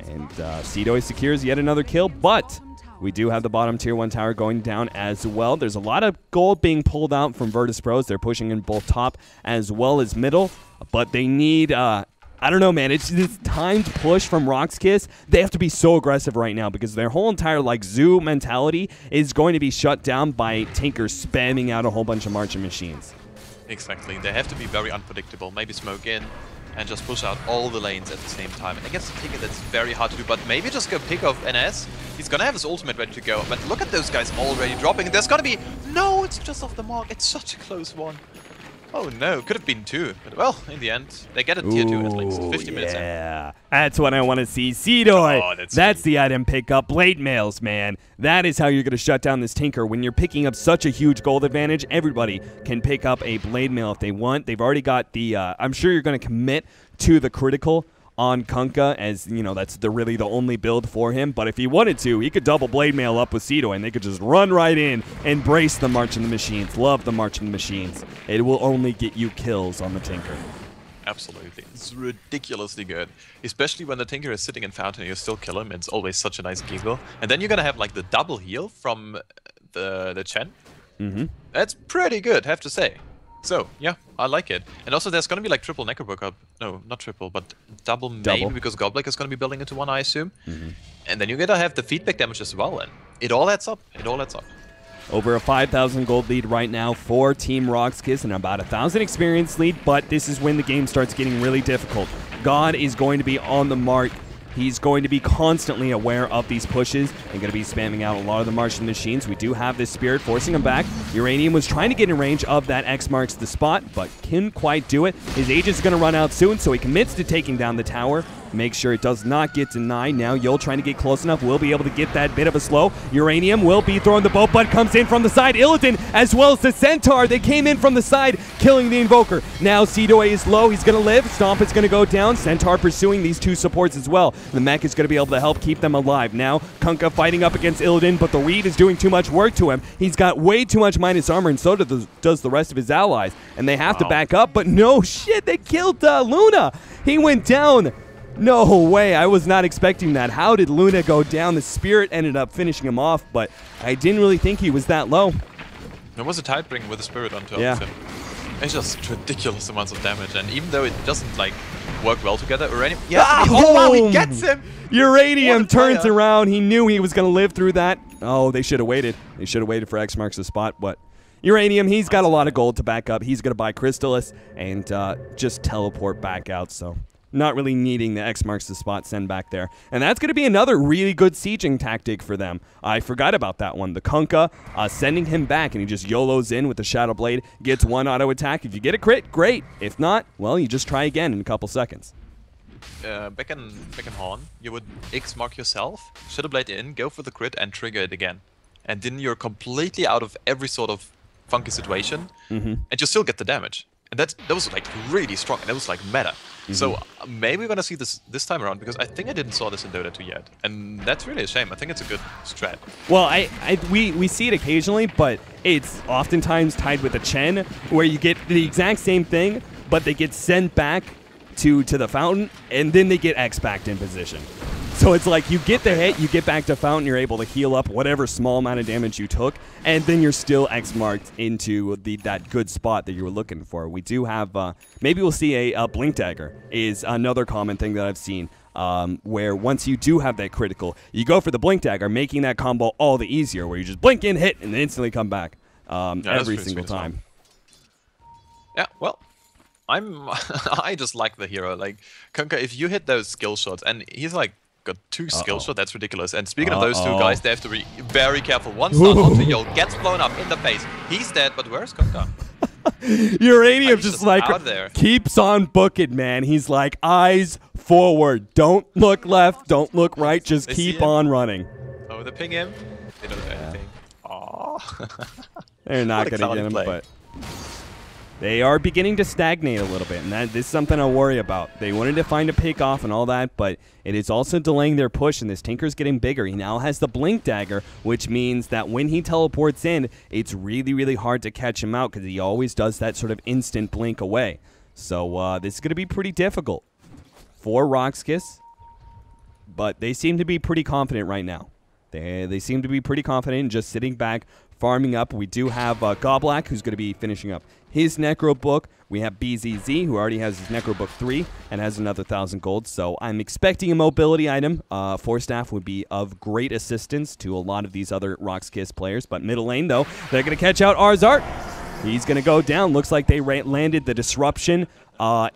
And Seedoi secures yet another kill, but We do have the bottom tier 1 tower going down as well. There's a lot of gold being pulled out from VirtusPro. They're pushing in both top as well as middle, but they need, I don't know, man. It's this timed push from KIS. They have to be so aggressive right now because their whole entire like zoo mentality is going to be shut down by Tinker spamming out a whole bunch of marching machines. Exactly. They have to be very unpredictable. Maybe smoke in and just push out all the lanes at the same time. And against the Tinker, that's very hard to do. But maybe just go pick off NS. He's gonna have his ultimate ready to go. But look at those guys already dropping. There's gonna be... No, it's just off the mark. It's such a close one. Oh no, could have been 2. But well, in the end, they get a tier 2 at least. 50 minutes in. Yeah, that's what I want to see. Seedoy, Oh, that's the item pickup. Blade mails, man. That is how you're going to shut down this Tinker. When you're picking up such a huge gold advantage, everybody can pick up a blade mail if they want. They've already got the, I'm sure you're going to commit to the critical on Kunkka, as you know, that's really the only build for him. But if he wanted to, he could double blade mail up with Seedoy, and they could just run right in and brace the marching machines. Love the marching machines. It will only get you kills on the Tinker. Absolutely. It's ridiculously good. Especially when the Tinker is sitting in Fountain and you still kill him. It's always such a nice giggle. And then you're gonna have like the double heal from the Chen. That's pretty good, have to say. So, yeah, I like it. And also there's gonna be like triple Necrobook up. No, not triple, but double main, because Goblek is gonna be building into 1, I assume. And then you're gonna have the feedback damage as well, and it all adds up. It all adds up. Over a 5,000 gold lead right now for Team KIS and about 1,000 experience lead, but this is when the game starts getting really difficult. God is going to be on the mark. He's going to be constantly aware of these pushes and going to be spamming out a lot of the Martian machines. We do have this Spirit forcing him back. Uranium was trying to get in range of that X marks the spot, but couldn't quite do it. His age is going to run out soon, so he commits to taking down the tower. Make sure it does not get denied. Now Yul trying to get close enough will be able to get that bit of a slow. Uranium will be throwing the boat, but comes in from the side. Illidan as well as the Centaur. They came in from the side, killing the Invoker. Now Seedoy is low. He's going to live. Stomp is going to go down. Centaur pursuing these 2 supports as well. The mech is going to be able to help keep them alive. Now Kunkka fighting up against Illidan, but the Reed is doing too much work to him. He's got way too much minus armor, and so does the rest of his allies. And they have to back up, but no shit. They killed Luna. He went down. No way, I was not expecting that. How did Luna go down? The Spirit ended up finishing him off, but I didn't really think he was that low. There was a Tidebring with a Spirit on top of him. It's just ridiculous amounts of damage, and even though it doesn't like work well together, Uranium... Yeah, oh wow, he gets him! Uranium turns around. He knew he was going to live through that. Oh, they should have waited. They should have waited for X marks the spot, but... Uranium, he's got a lot of gold to back up. He's going to buy Crystallis and just teleport back out, so... Not really needing the X marks the spot send back there. And that's going to be another really good sieging tactic for them. I forgot about that one. The Kunkka sending him back, and he just YOLOs in with the Shadow Blade, gets 1 auto attack. If you get a crit, great. If not, well, you just try again in a couple seconds. Back in Horn, you would X mark yourself, Shadow Blade in, go for the crit, and trigger it again. And then you're completely out of every sort of funky situation, and you still get the damage. And that was like really strong, and that was like meta. So maybe we're gonna see this time around, because I think I didn't saw this in Dota 2 yet, and that's really a shame. I think it's a good strat. Well, we see it occasionally, but it's oftentimes tied with a Chen, where you get the exact same thing, but they get sent back to the fountain, and then they get X-backed in position. So it's like you get the hit, you get back to fountain, you're able to heal up whatever small amount of damage you took, and then you're still X-marked into that good spot that you were looking for. We do have, maybe we'll see a Blink Dagger is another common thing that I've seen, where once you do have that critical, you go for the Blink Dagger, making that combo all the easier, where you just blink in, hit, and then instantly come back every single time. Yeah, well. I just like the hero. Like, Kunkka, if you hit those skill shots, and he's like got 2 skill shots, that's ridiculous. And speaking of those 2 guys, they have to be very careful. One stun onto Yul, gets blown up in the face. He's dead, but where's Kunkka? Uranium just like keeps on booking, man. He's like, eyes forward. Don't look left, don't look right, just keep on running. Oh, they ping him. They don't do anything. Aww. They're not going to get him, but... They are beginning to stagnate a little bit, and this is something I worry about. They wanted to find a pick off and all that, but it is also delaying their push, and this Tinker's getting bigger. He now has the Blink Dagger, which means that when he teleports in, it's really, really hard to catch him out because he always does that sort of instant blink away. So this is going to be pretty difficult for KIS, but they seem to be pretty confident right now. They seem to be pretty confident in just sitting back, farming up. We do have Goblak, who's going to be finishing up his Necro Book. We have BZZ, who already has his Necro Book 3 and has another 1,000 gold. So I'm expecting a mobility item. Force Staff would be of great assistance to a lot of these other Rocks Kiss players. But middle lane, though, they're going to catch out Arzart. He's going to go down. Looks like they landed the Disruption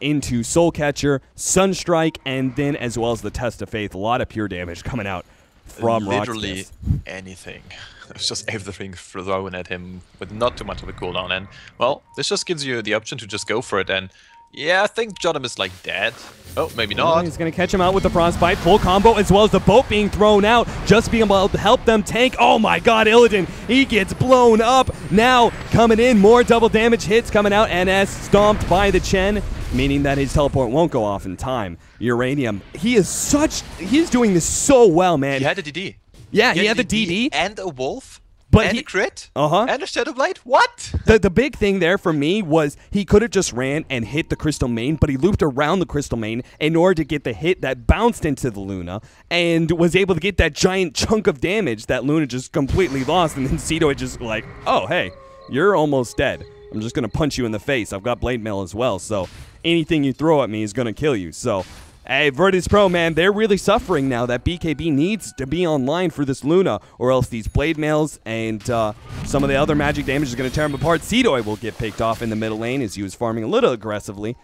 into Soul Catcher, Sunstrike, and then as well as the Test of Faith. A lot of pure damage coming out from literally anything. There's just everything thrown at him with not too much of a cooldown. And, well, this just gives you the option to just go for it. And, yeah, I think Jottam is, like, dead. Oh, maybe not. He's going to catch him out with the Frostbite. Full combo, as well as the boat being thrown out. Just being able to help them tank. Oh, my God, Illidan. He gets blown up. Now, coming in, more double damage hits coming out. NS stomped by the Chen, meaning that his teleport won't go off in time. Uranium, he's doing this so well, man. He had a DD. Yeah, he had the DD. And a wolf. But and a crit. And a Shadow Blade. What? The big thing there for me was he could have just ran and hit the Crystal Main, but he looped around the Crystal Main in order to get the hit that bounced into the Luna and was able to get that giant chunk of damage that Luna just completely lost. And then Cito just like, oh, hey, you're almost dead. I'm just going to punch you in the face. I've got Blade Mail as well, so anything you throw at me is going to kill you. So, hey, VirtusPro, man, they're really suffering now that BKB needs to be online for this Luna, or else these Blade Mails and some of the other magic damage is going to tear him apart. Cito will get picked off in the middle lane as he was farming a little aggressively.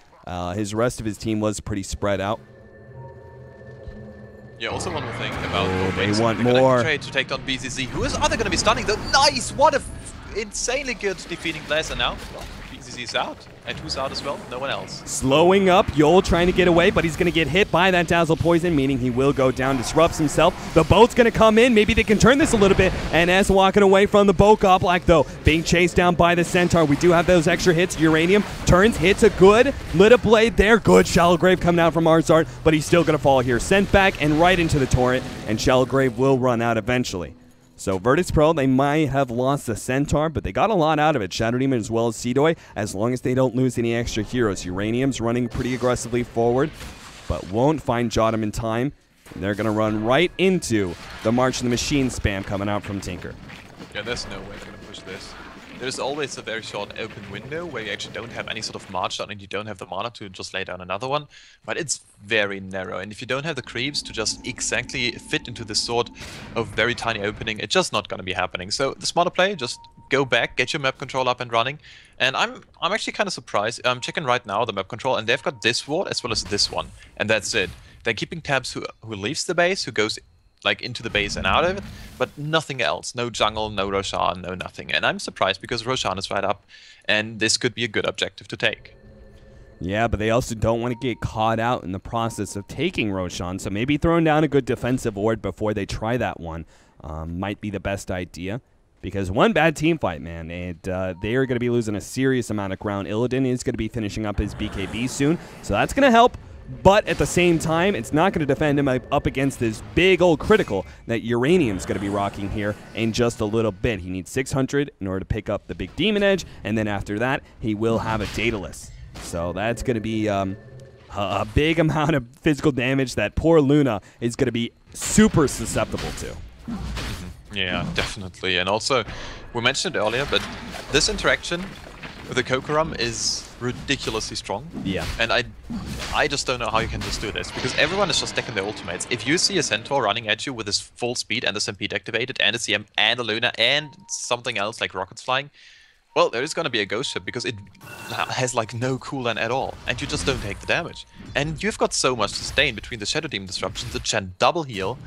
His rest of his team was pretty spread out. Yeah, also one more thing about they want more. Trade to take down BZZ. Who is other going to be stunning though? Nice! What a insanely good defeating Blazer now. Well, BZZ's out. And who's out as well? No one else. Slowing up, Yol trying to get away, but he's going to get hit by that Dazzle Poison, meaning he will go down, disrupts himself. The boat's going to come in. Maybe they can turn this a little bit. And as walking away from the boat, Goblak, though, being chased down by the Centaur. We do have those extra hits. Uranium turns, hits a good Lit of Blade there. Good Shallow Grave coming out from Arzart, but he's still going to fall here. Sent back and right into the turret, and Shallow Grave will run out eventually. So VirtusPro, they might have lost the Centaur, but they got a lot out of it. Shadow Demon as well as Cito, as long as they don't lose any extra heroes. Uranium's running pretty aggressively forward, but won't find Jottam in time. And they're going to run right into the March of the Machine spam coming out from Tinker. Yeah, there's no way they're going to push this. There's always a very short open window where you actually don't have any sort of march down and you don't have the mana to just lay down another one, but it's very narrow. And if you don't have the creeps to just exactly fit into this sort of very tiny opening, it's just not going to be happening. So the smarter play, just go back, get your map control up and running. And I'm actually kind of surprised. I'm checking right now the map control, and they've got this ward as well as this one, and that's it. They're keeping tabs who leaves the base, who goes like into the base and out of it, but nothing else. No jungle, no Roshan, no nothing. And I'm surprised because Roshan is right up, and this could be a good objective to take. Yeah, but they also don't want to get caught out in the process of taking Roshan, so maybe throwing down a good defensive ward before they try that one might be the best idea. Because one bad team fight, man, and they are going to be losing a serious amount of ground. Illidan is going to be finishing up his BKB soon, so that's going to help. But at the same time, it's not going to defend him up against this big old critical that Uranium's going to be rocking here in just a little bit. He needs 600 in order to pick up the big Demon Edge, and then after that, he will have a Daedalus. So that's going to be a big amount of physical damage that poor Luna is going to be super susceptible to. Yeah, definitely. And also, we mentioned it earlier, but this interaction with the Kokoram is ridiculously strong. Yeah. And I just don't know how you can just do this, because everyone is just stacking their ultimates. If you see a Centaur running at you with his full speed and the Stampede activated and a CM and a Luna and something else like rockets flying, well, there is going to be a ghost ship because it has like no cooldown at all, and you just don't take the damage. And you've got so much sustain between the Shadow Demon disruptions, the Chen double heal,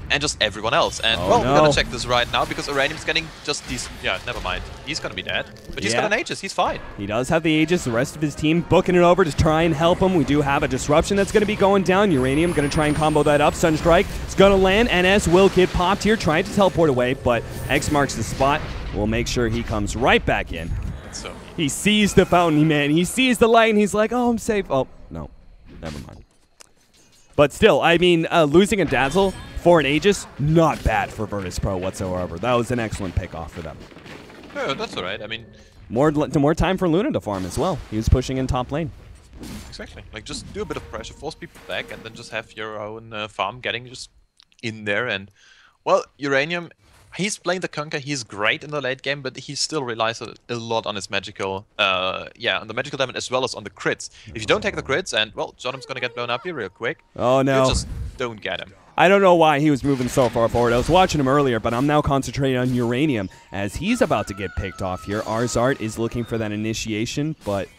and just everyone else. And well, we're gonna check this right now because Uranium's getting just these. Yeah, never mind. He's gonna be dead, but he's got an Aegis. He's fine. He does have the Aegis. The rest of his team booking it over to try and help him. We do have a disruption that's gonna be going down. Uranium gonna try and combo that up. Sunstrike is gonna land. NS will get popped here, trying to teleport away, but X marks the spot. We'll make sure he comes right back in. That's so mean. He sees the fountain, man. He sees the light, and he's like, "Oh, I'm safe." Oh no, never mind. But still, I mean, losing a Dazzle for an Aegis, not bad for VirtusPro whatsoever. That was an excellent pick-off for them. Yeah, that's all right. I mean, more time for Luna to farm as well. He was pushing in top lane. Exactly. Like, just do a bit of pressure, force people back, and then just have your own farm getting just in there. And Well, Uranium, he's playing the Kunkka. He's great in the late game, but he still relies a lot on his magical, on the magical damage as well as on the crits. If you don't take the crits, and well, Jotam's gonna get blown up here real quick. Oh no! You just don't get him. I don't know why he was moving so far forward. I was watching him earlier, but I'm now concentrating on Uranium as he's about to get picked off here. Arzart is looking for that initiation, but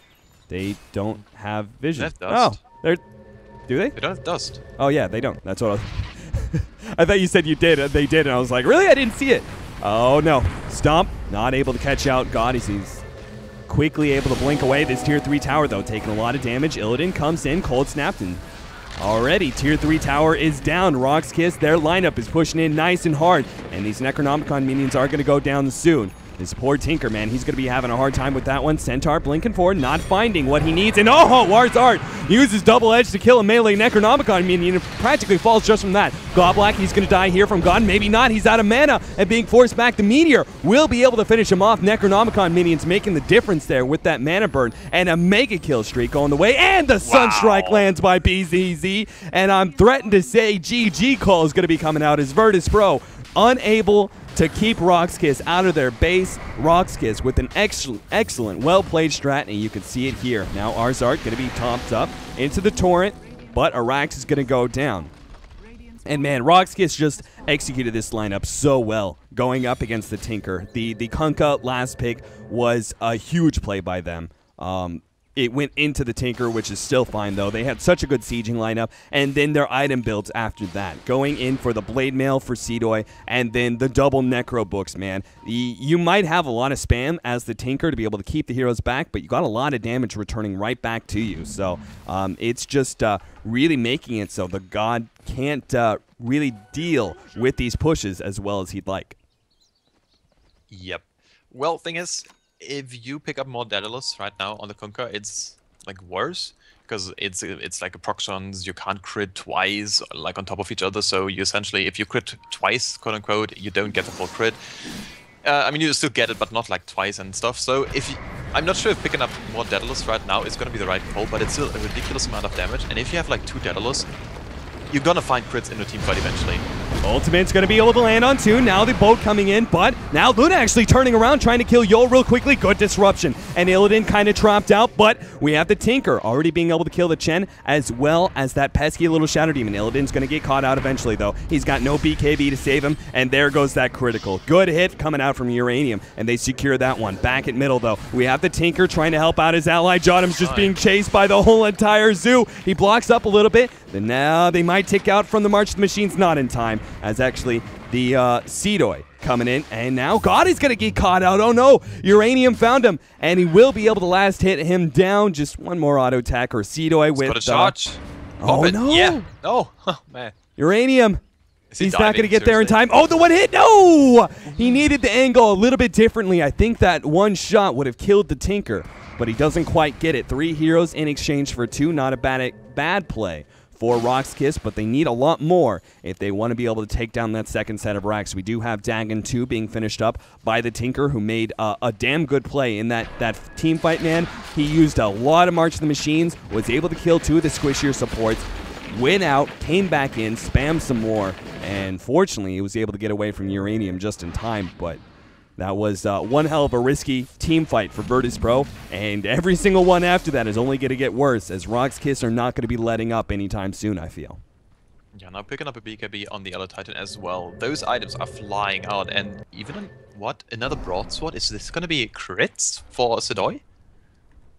they don't have vision. They have dust. Oh, they're... Do they? They don't have dust. Oh, yeah, they don't. That's what I was... I thought you said you did. They did, and I was like, really? I didn't see it. Oh, no. Stomp, not able to catch out God. He's quickly able to blink away. This Tier 3 tower, though, taking a lot of damage. Illidan comes in, cold snapped, and already Tier 3 tower is down. Rock's Kiss, their lineup is pushing in nice and hard, and these Necronomicon minions are going to go down soon. This poor Tinker, man, he's going to be having a hard time with that one. Centaur blinking forward, not finding what he needs. And oh, Arzart uses double edge to kill a melee Necronomicon minion and practically falls just from that. Godblack, he's going to die here from God. Maybe not. He's out of mana and being forced back. The Meteor will be able to finish him off. Necronomicon minions making the difference there with that mana burn. And a mega kill streak going the way. And the Sunstrike lands by BZZ. And I'm threatened to say GG call is going to be coming out as VirtusPro unable to keep Roxkiss out of their base. Roxkiss with an excellent, well-played strat, and you can see it here. Now Arzart going to be topped up into the torrent, but Arax is going to go down. And man, Roxkiss just executed this lineup so well going up against the Tinker. The Kunkka last pick was a huge play by them. It went into the Tinker, which is still fine, though. They had such a good sieging lineup, and then their item builds after that. Going in for the Blade Mail for Seedoy, and then the double Necro Books, man. You might have a lot of spam as the Tinker to be able to keep the heroes back, but you got a lot of damage returning right back to you. So it's just really making it so the God can't really deal with these pushes as well as he'd like. Yep. Well, thing is, if you pick up more Daedalus right now on the Kunkka, it's like worse because it's like a proxons. You can't crit twice like on top of each other. So you essentially, if you crit twice, quote unquote, you don't get the full crit. I mean, you still get it, but not like twice and stuff. So I'm not sure if picking up more Daedalus right now is going to be the right call, but it's still a ridiculous amount of damage. And if you have like 2 Daedalus, you're gonna find crits in the team fight eventually. Ultimate's gonna be able to land on 2. Now the boat coming in, but now Luna actually turning around, trying to kill Yol real quickly. Good disruption. And Illidan kind of trapped out, but we have the Tinker already being able to kill the Chen, as well as that pesky little Shadow Demon. Illidan's gonna get caught out eventually, though. He's got no BKB to save him, and there goes that critical. Good hit coming out from Uranium, and they secure that one. Back at middle, though, we have the Tinker trying to help out his ally. Jotam's just being chased by the whole entire zoo. He blocks up a little bit. Then now they might tick out from the March of the Machines, not in time, as actually the Seedoy coming in, and now God is going to get caught out. Oh no, Uranium found him, and he will be able to last hit him down. Just one more auto attack, or Seedoy with... Got a charge. Oh no. Yeah. Oh, man. Uranium. He's not going to get there in seriously? time. Oh, the one hit. No! He needed the angle a little bit differently. I think that one shot would have killed the Tinker, but he doesn't quite get it. 3 heroes in exchange for 2. Not a bad play for Rock's Kiss, but they need a lot more if they want to be able to take down that second set of racks. We do have Dagon 2 being finished up by the Tinker, who made a damn good play in that team fight, man. He used a lot of March of the Machines, was able to kill 2 of the squishier supports, went out, came back in, spammed some more, and fortunately he was able to get away from Uranium just in time, but that was one hell of a risky team fight for VirtusPro, and every single one after that is only going to get worse, as Rock's Kiss are not going to be letting up anytime soon, I feel. Yeah, now picking up a BKB on the other Titan as well. Those items are flying out, and even what? Another broadsword? Is this going to be crits for Seedoy?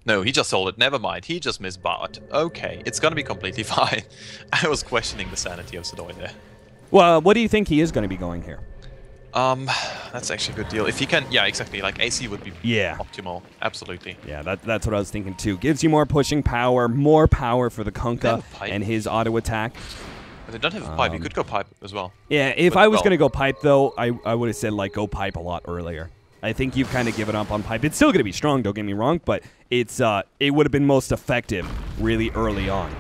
No, he just sold it. Never mind. He just missed Bart. Okay, it's going to be completely fine. I was questioning the sanity of Seedoy there. Well, what do you think he is going to be going here? That's actually a good deal. If he can, yeah, exactly. Like AC would be optimal. Absolutely. Yeah, that's what I was thinking too. Gives you more pushing power, more power for the Kunkka and his auto attack. But they don't have a pipe. You could go pipe as well. Yeah, if I was going to go pipe though, I would have said like go pipe a lot earlier. I think you've kind of given up on pipe. It's still going to be strong, don't get me wrong, but it's it would have been most effective really early on.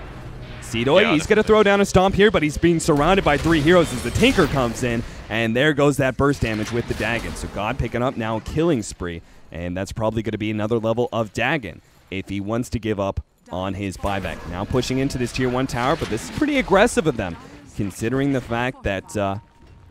Seedoy, he's going to throw down a stomp here, but he's being surrounded by 3 heroes as the Tinker comes in, and there goes that burst damage with the Dagon. So God picking up now a killing spree, and that's probably going to be another level of Dagon if he wants to give up on his buyback. Now pushing into this Tier 1 tower, but this is pretty aggressive of them, considering the fact that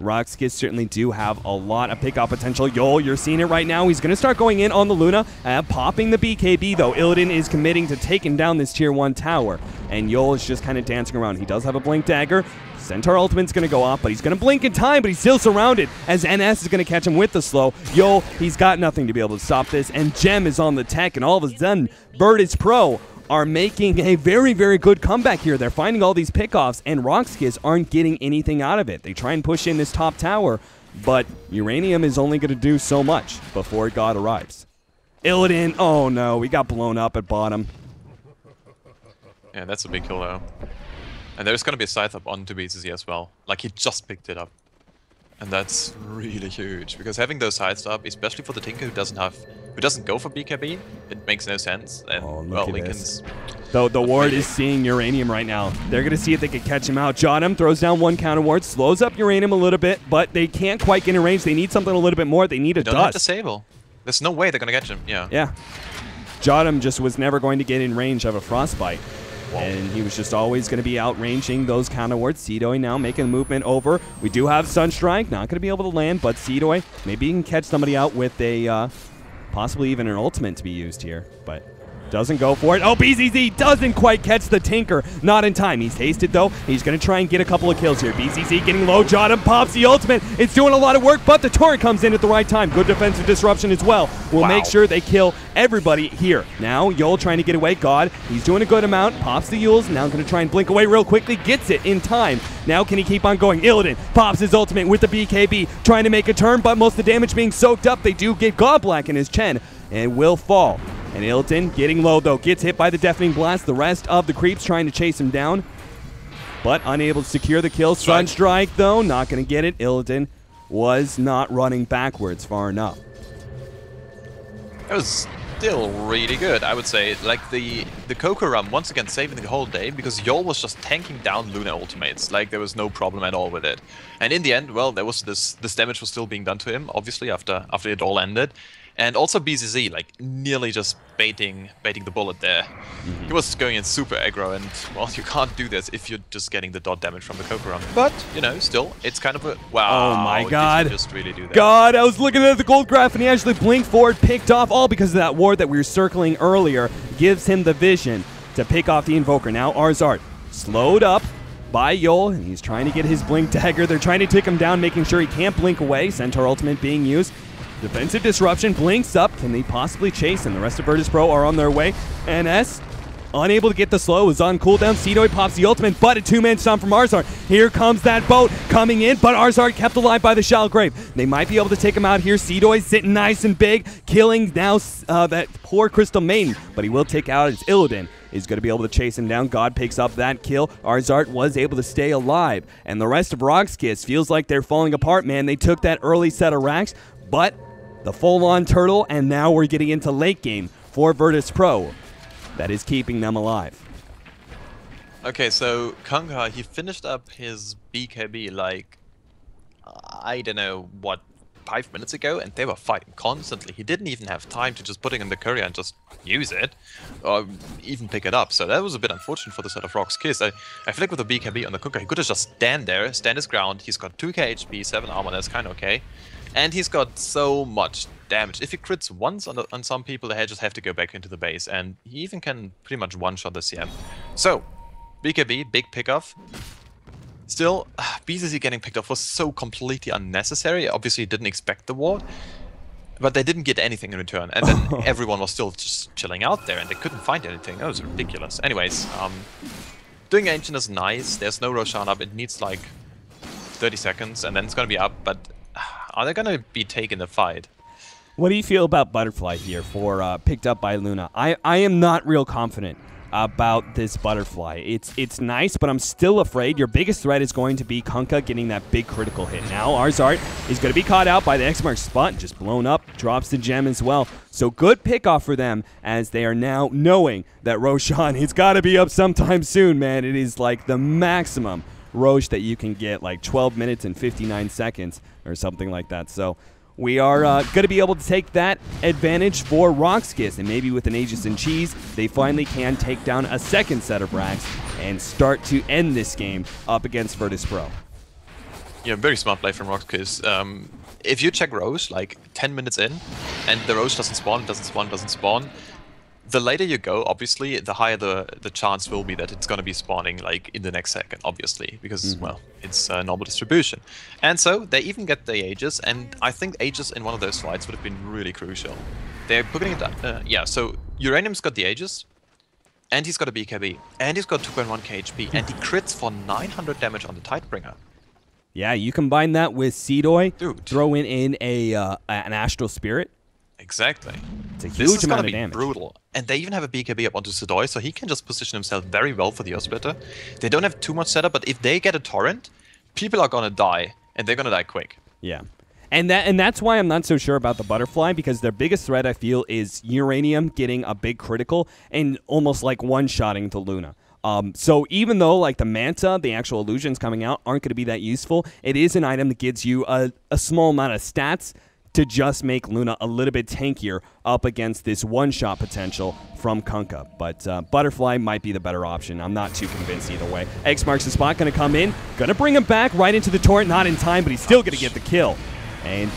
Roxkiss certainly do have a lot of pickoff potential. Yol, you're seeing it right now. He's going to start going in on the Luna, popping the BKB, though. Illidan is committing to taking down this Tier 1 tower, and Yol is just kind of dancing around. He does have a Blink Dagger. Centaur Ultimate's going to go off, but he's going to blink in time, but he's still surrounded as NS is going to catch him with the slow. Yol, he's got nothing to be able to stop this, and Gem is on the tech, and all of a sudden, VirtusPro are making a very, very good comeback here. They're finding all these pickoffs, and Roxkiss aren't getting anything out of it. They try and push in this top tower, but Uranium is only going to do so much before God arrives. Illidan, oh no, we got blown up at bottom. Yeah, that's a big kill though. And there's going to be a scythe up onto BCC as well. Like, he just picked it up. And that's really huge, because having those scythes up, especially for the Tinker who doesn't go for BKB, it makes no sense. And well, Lincoln's... Though the ward is seeing Uranium right now. They're going to see if they can catch him out. Jotum throws down one counter ward, slows up Uranium a little bit, but they can't quite get in range. They need something a little bit more. They need a Don't dust. have Disable. There's no way they're going to catch him. Yeah. Jotum just was never going to get in range of a Frostbite. Whoa. And he was just always going to be outranging those counter wards. Seedoy now making a movement over. We do have Sunstrike, not going to be able to land, but Seedoy, maybe he can catch somebody out with a, possibly even an ultimate to be used here, but doesn't go for it. Oh, BZZ doesn't quite catch the Tinker. Not in time. He's tasted, though. He's going to try and get a couple of kills here. BZZ getting low. Jotum pops the ultimate. It's doing a lot of work, but the torrent comes in at the right time. Good defensive disruption as well. We'll make sure they kill everybody here. Now, Yol trying to get away. God, he's doing a good amount. Pops the Yules. Now going to try and blink away real quickly. Gets it in time. Now can he keep on going? Illidan pops his ultimate with the BKB. Trying to make a turn, but most of the damage being soaked up. They do get Godblack in his Chen and will fall. And Illidan getting low, though. Gets hit by the Deafening Blast. The rest of the creeps trying to chase him down, but unable to secure the kill. Sunstrike, though, not going to get it. Illidan was not running backwards far enough. It was still really good, I would say. Like, the Coco run, once again, saving the whole day, because Yol was just tanking down Luna ultimates. Like, there was no problem at all with it. And in the end, well, there was this damage was still being done to him, obviously, after it all ended. And also BZZ, like, nearly just baiting the bullet there. He was going in super aggro, and, well, you can't do this if you're just getting the dot damage from the Coco run. But, you know, still, it's kind of a... Wow. Oh, my God. Did you just really do that? God, I was looking at the gold graph, and he actually blinked forward, picked off, all because of that ward that we were circling earlier. Gives him the vision to pick off the Invoker. Now, Arzart slowed up by Yol, and he's trying to get his Blink Dagger. They're trying to take him down, making sure he can't blink away. Centaur Ultimate being used. Defensive disruption, blinks up. Can they possibly chase? And the rest of VirtusPro are on their way. NS, unable to get the slow, is on cooldown. Seedoy pops the ultimate, but a two-man stomp from Arzart. Here comes that boat coming in, but Arzart kept alive by the Shallow Grave. They might be able to take him out here. Seedoy sitting nice and big, killing now that poor Crystal Maiden, but he will take out his Illidan. Is going to be able to chase him down. God picks up that kill. Arzart was able to stay alive. And the rest of Roxkiss feels like they're falling apart, man. They took that early set of racks, but the full-on turtle, and now we're getting into late game for VirtusPro. That is keeping them alive. Okay, so Kunkka, he finished up his BKB like, I don't know, what, 5 minutes ago, and they were fighting constantly. He didn't even have time to just put it in the courier and just use it, or even pick it up. So that was a bit unfortunate for the set of Roxkiss. I feel like with the BKB on the Kunkka, he could have just stand his ground. He's got 2k HP, 7 armor, that's kind of okay. And he's got so much damage. If he crits once on some people, they just have to go back into the base. And he even can pretty much one-shot the CM. So, BKB, big pickoff. Still, BZZ getting picked off was so completely unnecessary. Obviously, didn't expect the ward. But they didn't get anything in return. And then everyone was still just chilling out there, and they couldn't find anything. That was ridiculous. Anyways, doing Ancient is nice. There's no Roshan up. It needs like 30 seconds, and then it's going to be up. But are they going to be taking the fight? What do you feel about Butterfly here for picked up by Luna? I am not real confident about this Butterfly. It's nice, but I'm still afraid. Your biggest threat is going to be Kunkka getting that big critical hit. Now Arzart is going to be caught out by the X-Mark spot, just blown up, drops the gem as well. So good pickoff for them, as they are now knowing that Roshan has got to be up sometime soon, man. It is like the maximum Roche that you can get, like 12 minutes and 59 seconds or something like that. So we are going to be able to take that advantage for Roxkiss, and maybe with an Aegis and Cheese, they finally can take down a second set of racks and start to end this game up against VirtusPro. Yeah, very smart play from Roxkiss. If you check Roche like 10 minutes in, and the Roche doesn't spawn, the later you go, obviously, the higher the chance will be that it's going to be spawning like in the next second, obviously, because, well, it's a normal distribution. And so they even get the Aegis, and I think Aegis in one of those fights would have been really crucial. They're putting it yeah, so Uranium's got the Aegis, and he's got a BKB, and he's got 2.1 KHP, and he crits for 900 damage on the Tidebringer. Yeah, you combine that with Seedoy, Dude. throw in an Astral Spirit. Exactly. It's a huge amount of damage. Brutal. And they even have a BKB up onto Seedoy, so he can just position himself very well for the Earthsplitter. They don't have too much setup, but if they get a torrent, people are gonna die, and they're gonna die quick. Yeah. And that's why I'm not so sure about the Butterfly, because their biggest threat, I feel, is Uranium getting a big critical and almost like one-shotting to Luna. So even though like the Manta, the actual illusions coming out, aren't going to be that useful, it is an item that gives you a small amount of stats to just make Luna a little bit tankier up against this one-shot potential from Kunkka. But Butterfly might be the better option. I'm not too convinced either way. X marks the spot, going to come in, going to bring him back right into the torrent, not in time, but he's still going to get the kill. And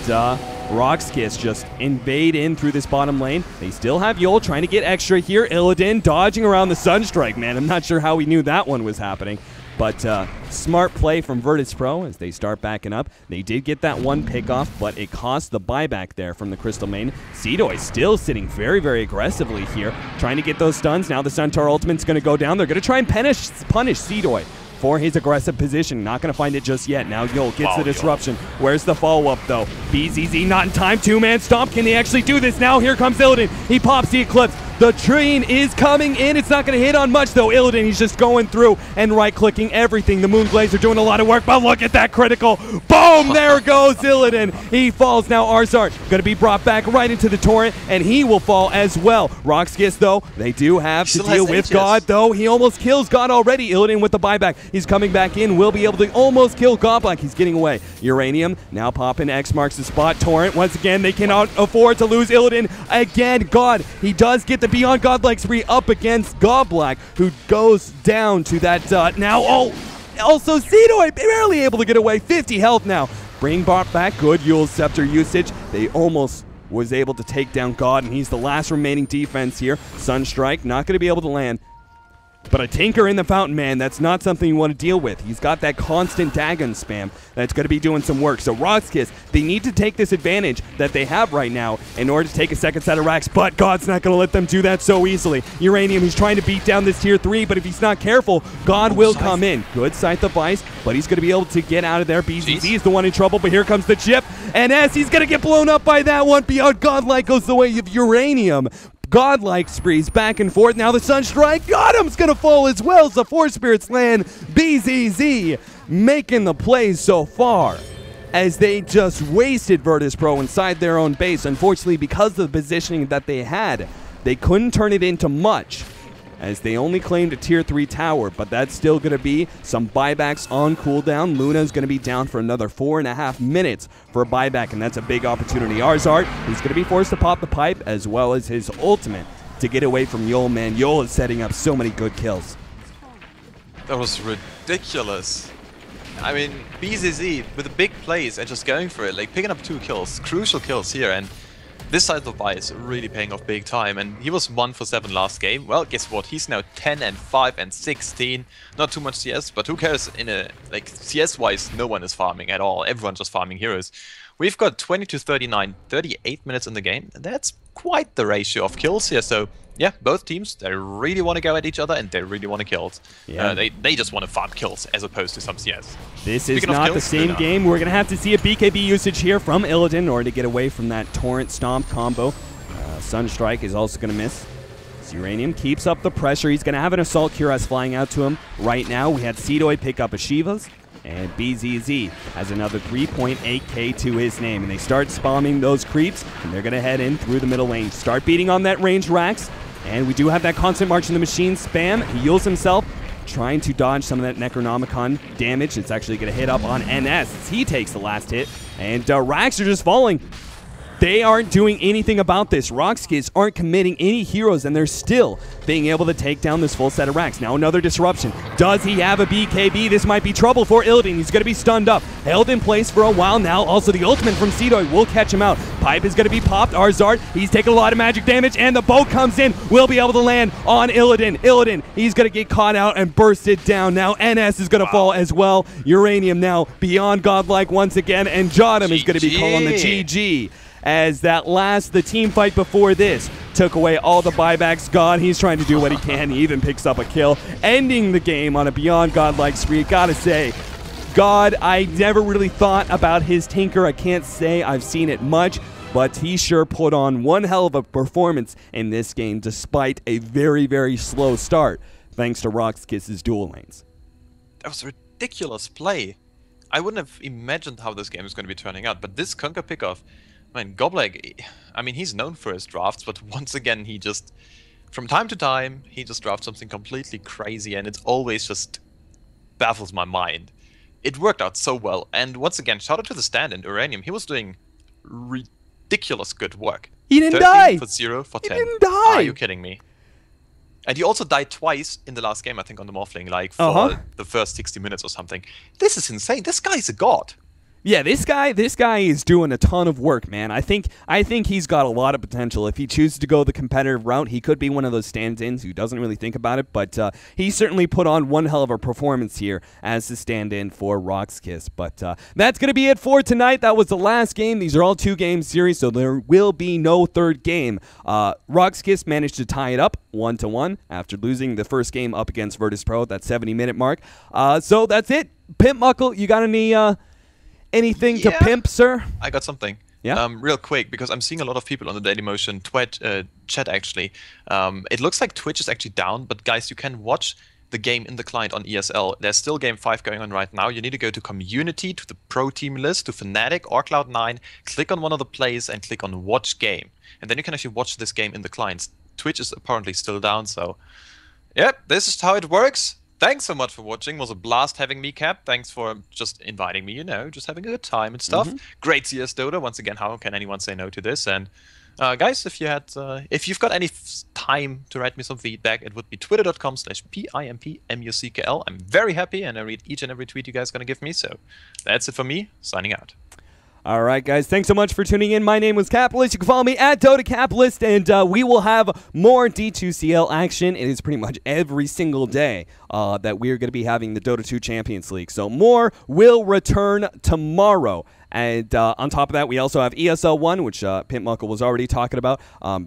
Roxkiss just invade in through this bottom lane. They still have Yol trying to get extra here. Illidan dodging around the Sunstrike, man. I'm not sure how he knew that one was happening. But smart play from VirtusPro as they start backing up. They did get that one pickoff, but it cost the buyback there from the Crystal Main. Seedoy still sitting very, very aggressively here, trying to get those stuns. Now the Centaur ultimate's going to go down. They're going to try and punish Seedoy for his aggressive position. Not going to find it just yet. Now Yol gets the disruption. Where's the follow-up, though? BZZ not in time. Two-man stomp. Can they actually do this? Now here comes Illidan. He pops the Eclipse. The train is coming in. It's not going to hit on much, though. Illidan, he's just going through and right-clicking everything. The Moonglaze are doing a lot of work, but look at that critical. Boom! There goes Illidan. He falls now. Arzart going to be brought back right into the torrent, and he will fall as well. Roxkiss, though, they do have to deal with God, though. He almost kills God already. Illidan with the buyback. He's coming back in. Will be able to almost kill Godblack. He's getting away. Uranium now popping. X marks the spot. Torrent, once again, they cannot afford to lose Illidan. Again, God, he does get the Beyond Godlike spree up against Godblack, who goes down to that now. Oh, also Seedoy barely able to get away. 50 health now. Bring brought back. Good Yule's Scepter usage. They almost was able to take down God, and he's the last remaining defense here. Sunstrike not going to be able to land. But a Tinker in the Fountain, man, that's not something you want to deal with. He's got that constant Dagon spam that's going to be doing some work. So Roxkiss, they need to take this advantage that they have right now in order to take a second set of racks, but God's not going to let them do that so easily. Uranium, he's trying to beat down this tier 3, but if he's not careful, God will come in. Good Scythe of Vice, but he's going to be able to get out of there. BZZ is the one in trouble, but here comes the chip. And as he's going to get blown up by that one, Beyond Godlike goes the way of Uranium. Godlike sprees back and forth. Now the Sunstrike, Godham's going to fall as well as the Force Spirits land. BZZ making the plays so far as they just wasted VirtusPro inside their own base. Unfortunately, because of the positioning that they had, they couldn't turn it into much as they only claimed a tier 3 tower, but that's still going to be some buybacks on cooldown. Luna's going to be down for another 4.5 minutes for a buyback, and that's a big opportunity. Arzart, who's going to be forced to pop the pipe, as well as his ultimate to get away from Yol, man. Yol is setting up so many good kills. That was ridiculous. I mean, BZZ with the big plays and just going for it, like picking up 2 kills, crucial kills here, and this side of Vice really paying off big time, and he was 1 for 7 last game. Well, guess what? He's now 10 and 5 and 16. Not too much CS, but who cares? In a like CS-wise, no one is farming at all. Everyone's just farming heroes. We've got 20 to 39, 38 minutes in the game. That's quite the ratio of kills here. So yeah, both teams, they really want to go at each other and they really want to kill it. Yeah. They just want to farm kills as opposed to some CS. This is not the same game. We're going to have to see a BKB usage here from Illidan in order to get away from that Torrent Stomp combo. Sunstrike is also going to miss. Uranium keeps up the pressure. He's going to have an Assault Cuirass flying out to him right now. We had Seedoy pick up a Shiva's, and BZZ has another 3.8k to his name. And they start spamming those creeps, and they're going to head in through the middle lane. Start beating on that ranged Rax, and we do have that constant March in the Machine spam. He heals himself, trying to dodge some of that Necronomicon damage. It's actually going to hit up on NS as he takes the last hit, and Rax are just falling. they aren't doing anything about this. Roxkiss aren't committing any heroes, and they're still being able to take down this full set of racks. Now another disruption. Does he have a BKB? This might be trouble for Illidan. He's going to be stunned up. Held in place for a while now. Also, the ultimate from Seedoy will catch him out. Pipe is going to be popped. Arzard, he's taking a lot of magic damage, and the boat comes in. Will be able to land on Illidan. Illidan, he's going to get caught out and bursted down. Now NS is going to fall as well. Uranium now beyond godlike once again, and Jodam is going to be calling the GG. As the team fight before this took away all the buybacks. God, he's trying to do what he can. He even picks up a kill, ending the game on a beyond godlike spree. Gotta say, God, I never really thought about his Tinker. I can't say I've seen it much, but he sure put on one hell of a performance in this game despite a very, very slow start, thanks to Roxkiss's dual lanes. That was a ridiculous play. I wouldn't have imagined how this game is going to be turning out, but this Kunkka pickoff, I mean, Gobleg, I mean, he's known for his drafts, but once again, he just, from time to time, he just drafts something completely crazy, and it always just baffles my mind. It worked out so well, and once again, shout out to the stand-in, Uranium. He was doing ridiculous good work. He didn't die! 13 for 0 for 10. He didn't die! Are you kidding me? And he also died twice in the last game, I think, on the Morphling, like for the first 60 minutes or something. This is insane. This guy is a god. Yeah, this guy is doing a ton of work, man. I think he's got a lot of potential. If he chooses to go the competitive route, he could be one of those stand-ins who doesn't really think about it, but he certainly put on one hell of a performance here as the stand-in for Roxkiss. But that's going to be it for tonight. That was the last game. These are all two-game series, so there will be no third game. Roxkiss managed to tie it up 1-1 after losing the first game up against VirtusPro at that 70-minute mark. So that's it. Pimpmuckl, you got anything to pimp, sir? I got something. Yeah? Real quick, because I'm seeing a lot of people on the Dailymotion chat, actually. It looks like Twitch is actually down, but guys, you can watch the game in the client on ESL. There's still Game 5 going on right now. You need to go to Community, to the Pro Team list, to Fnatic or Cloud9, click on one of the plays, and click on Watch Game. And then you can actually watch this game in the clients. Twitch is apparently still down, so... Yep, this is how it works. Thanks so much for watching. It was a blast having me, Cap. Thanks for just inviting me, just having a good time and stuff. Great CS Dota. Once again, how can anyone say no to this? And guys, if you've got any time to write me some feedback, it would be twitter.com/PIMPMUCKL. I'm very happy, and I read each and every tweet you guys are going to give me. So that's it for me. Signing out. All right, guys. Thanks so much for tuning in. My name was Capitalist. You can follow me at Dota Capitalist, and we will have more D2CL action. It is pretty much every single day that we are going to be having the Dota 2 Champions League. So more will return tomorrow. And on top of that, we also have ESL 1, which Pimpmuckl was already talking about.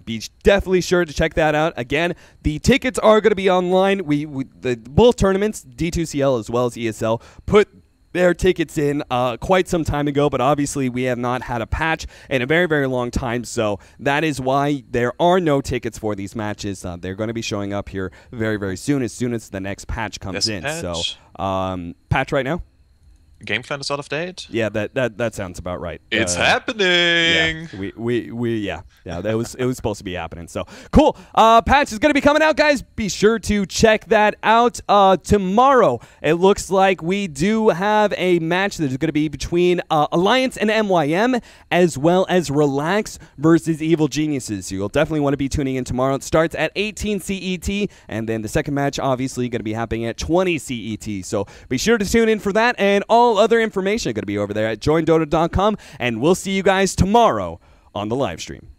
Be definitely sure to check that out. Again, the tickets are going to be online. Both tournaments, D2CL as well as ESL, put their tickets in quite some time ago, but obviously we have not had a patch in a very, very long time, so that is why there are no tickets for these matches. They're going to be showing up here very, very soon as the next patch comes in. Patch. So, patch right now? Game plan is out of date? Yeah, that sounds about right. It's happening. Yeah, it was supposed to be happening. So cool. Patch is gonna be coming out, guys. Be sure to check that out tomorrow. It looks like we do have a match that is gonna be between Alliance and MYM, as well as Relax versus Evil Geniuses. You'll definitely want to be tuning in tomorrow. It starts at 18 CET, and then the second match obviously gonna be happening at 20 CET. So be sure to tune in for that, and all other information are going to be over there at joindota.com, and we'll see you guys tomorrow on the live stream.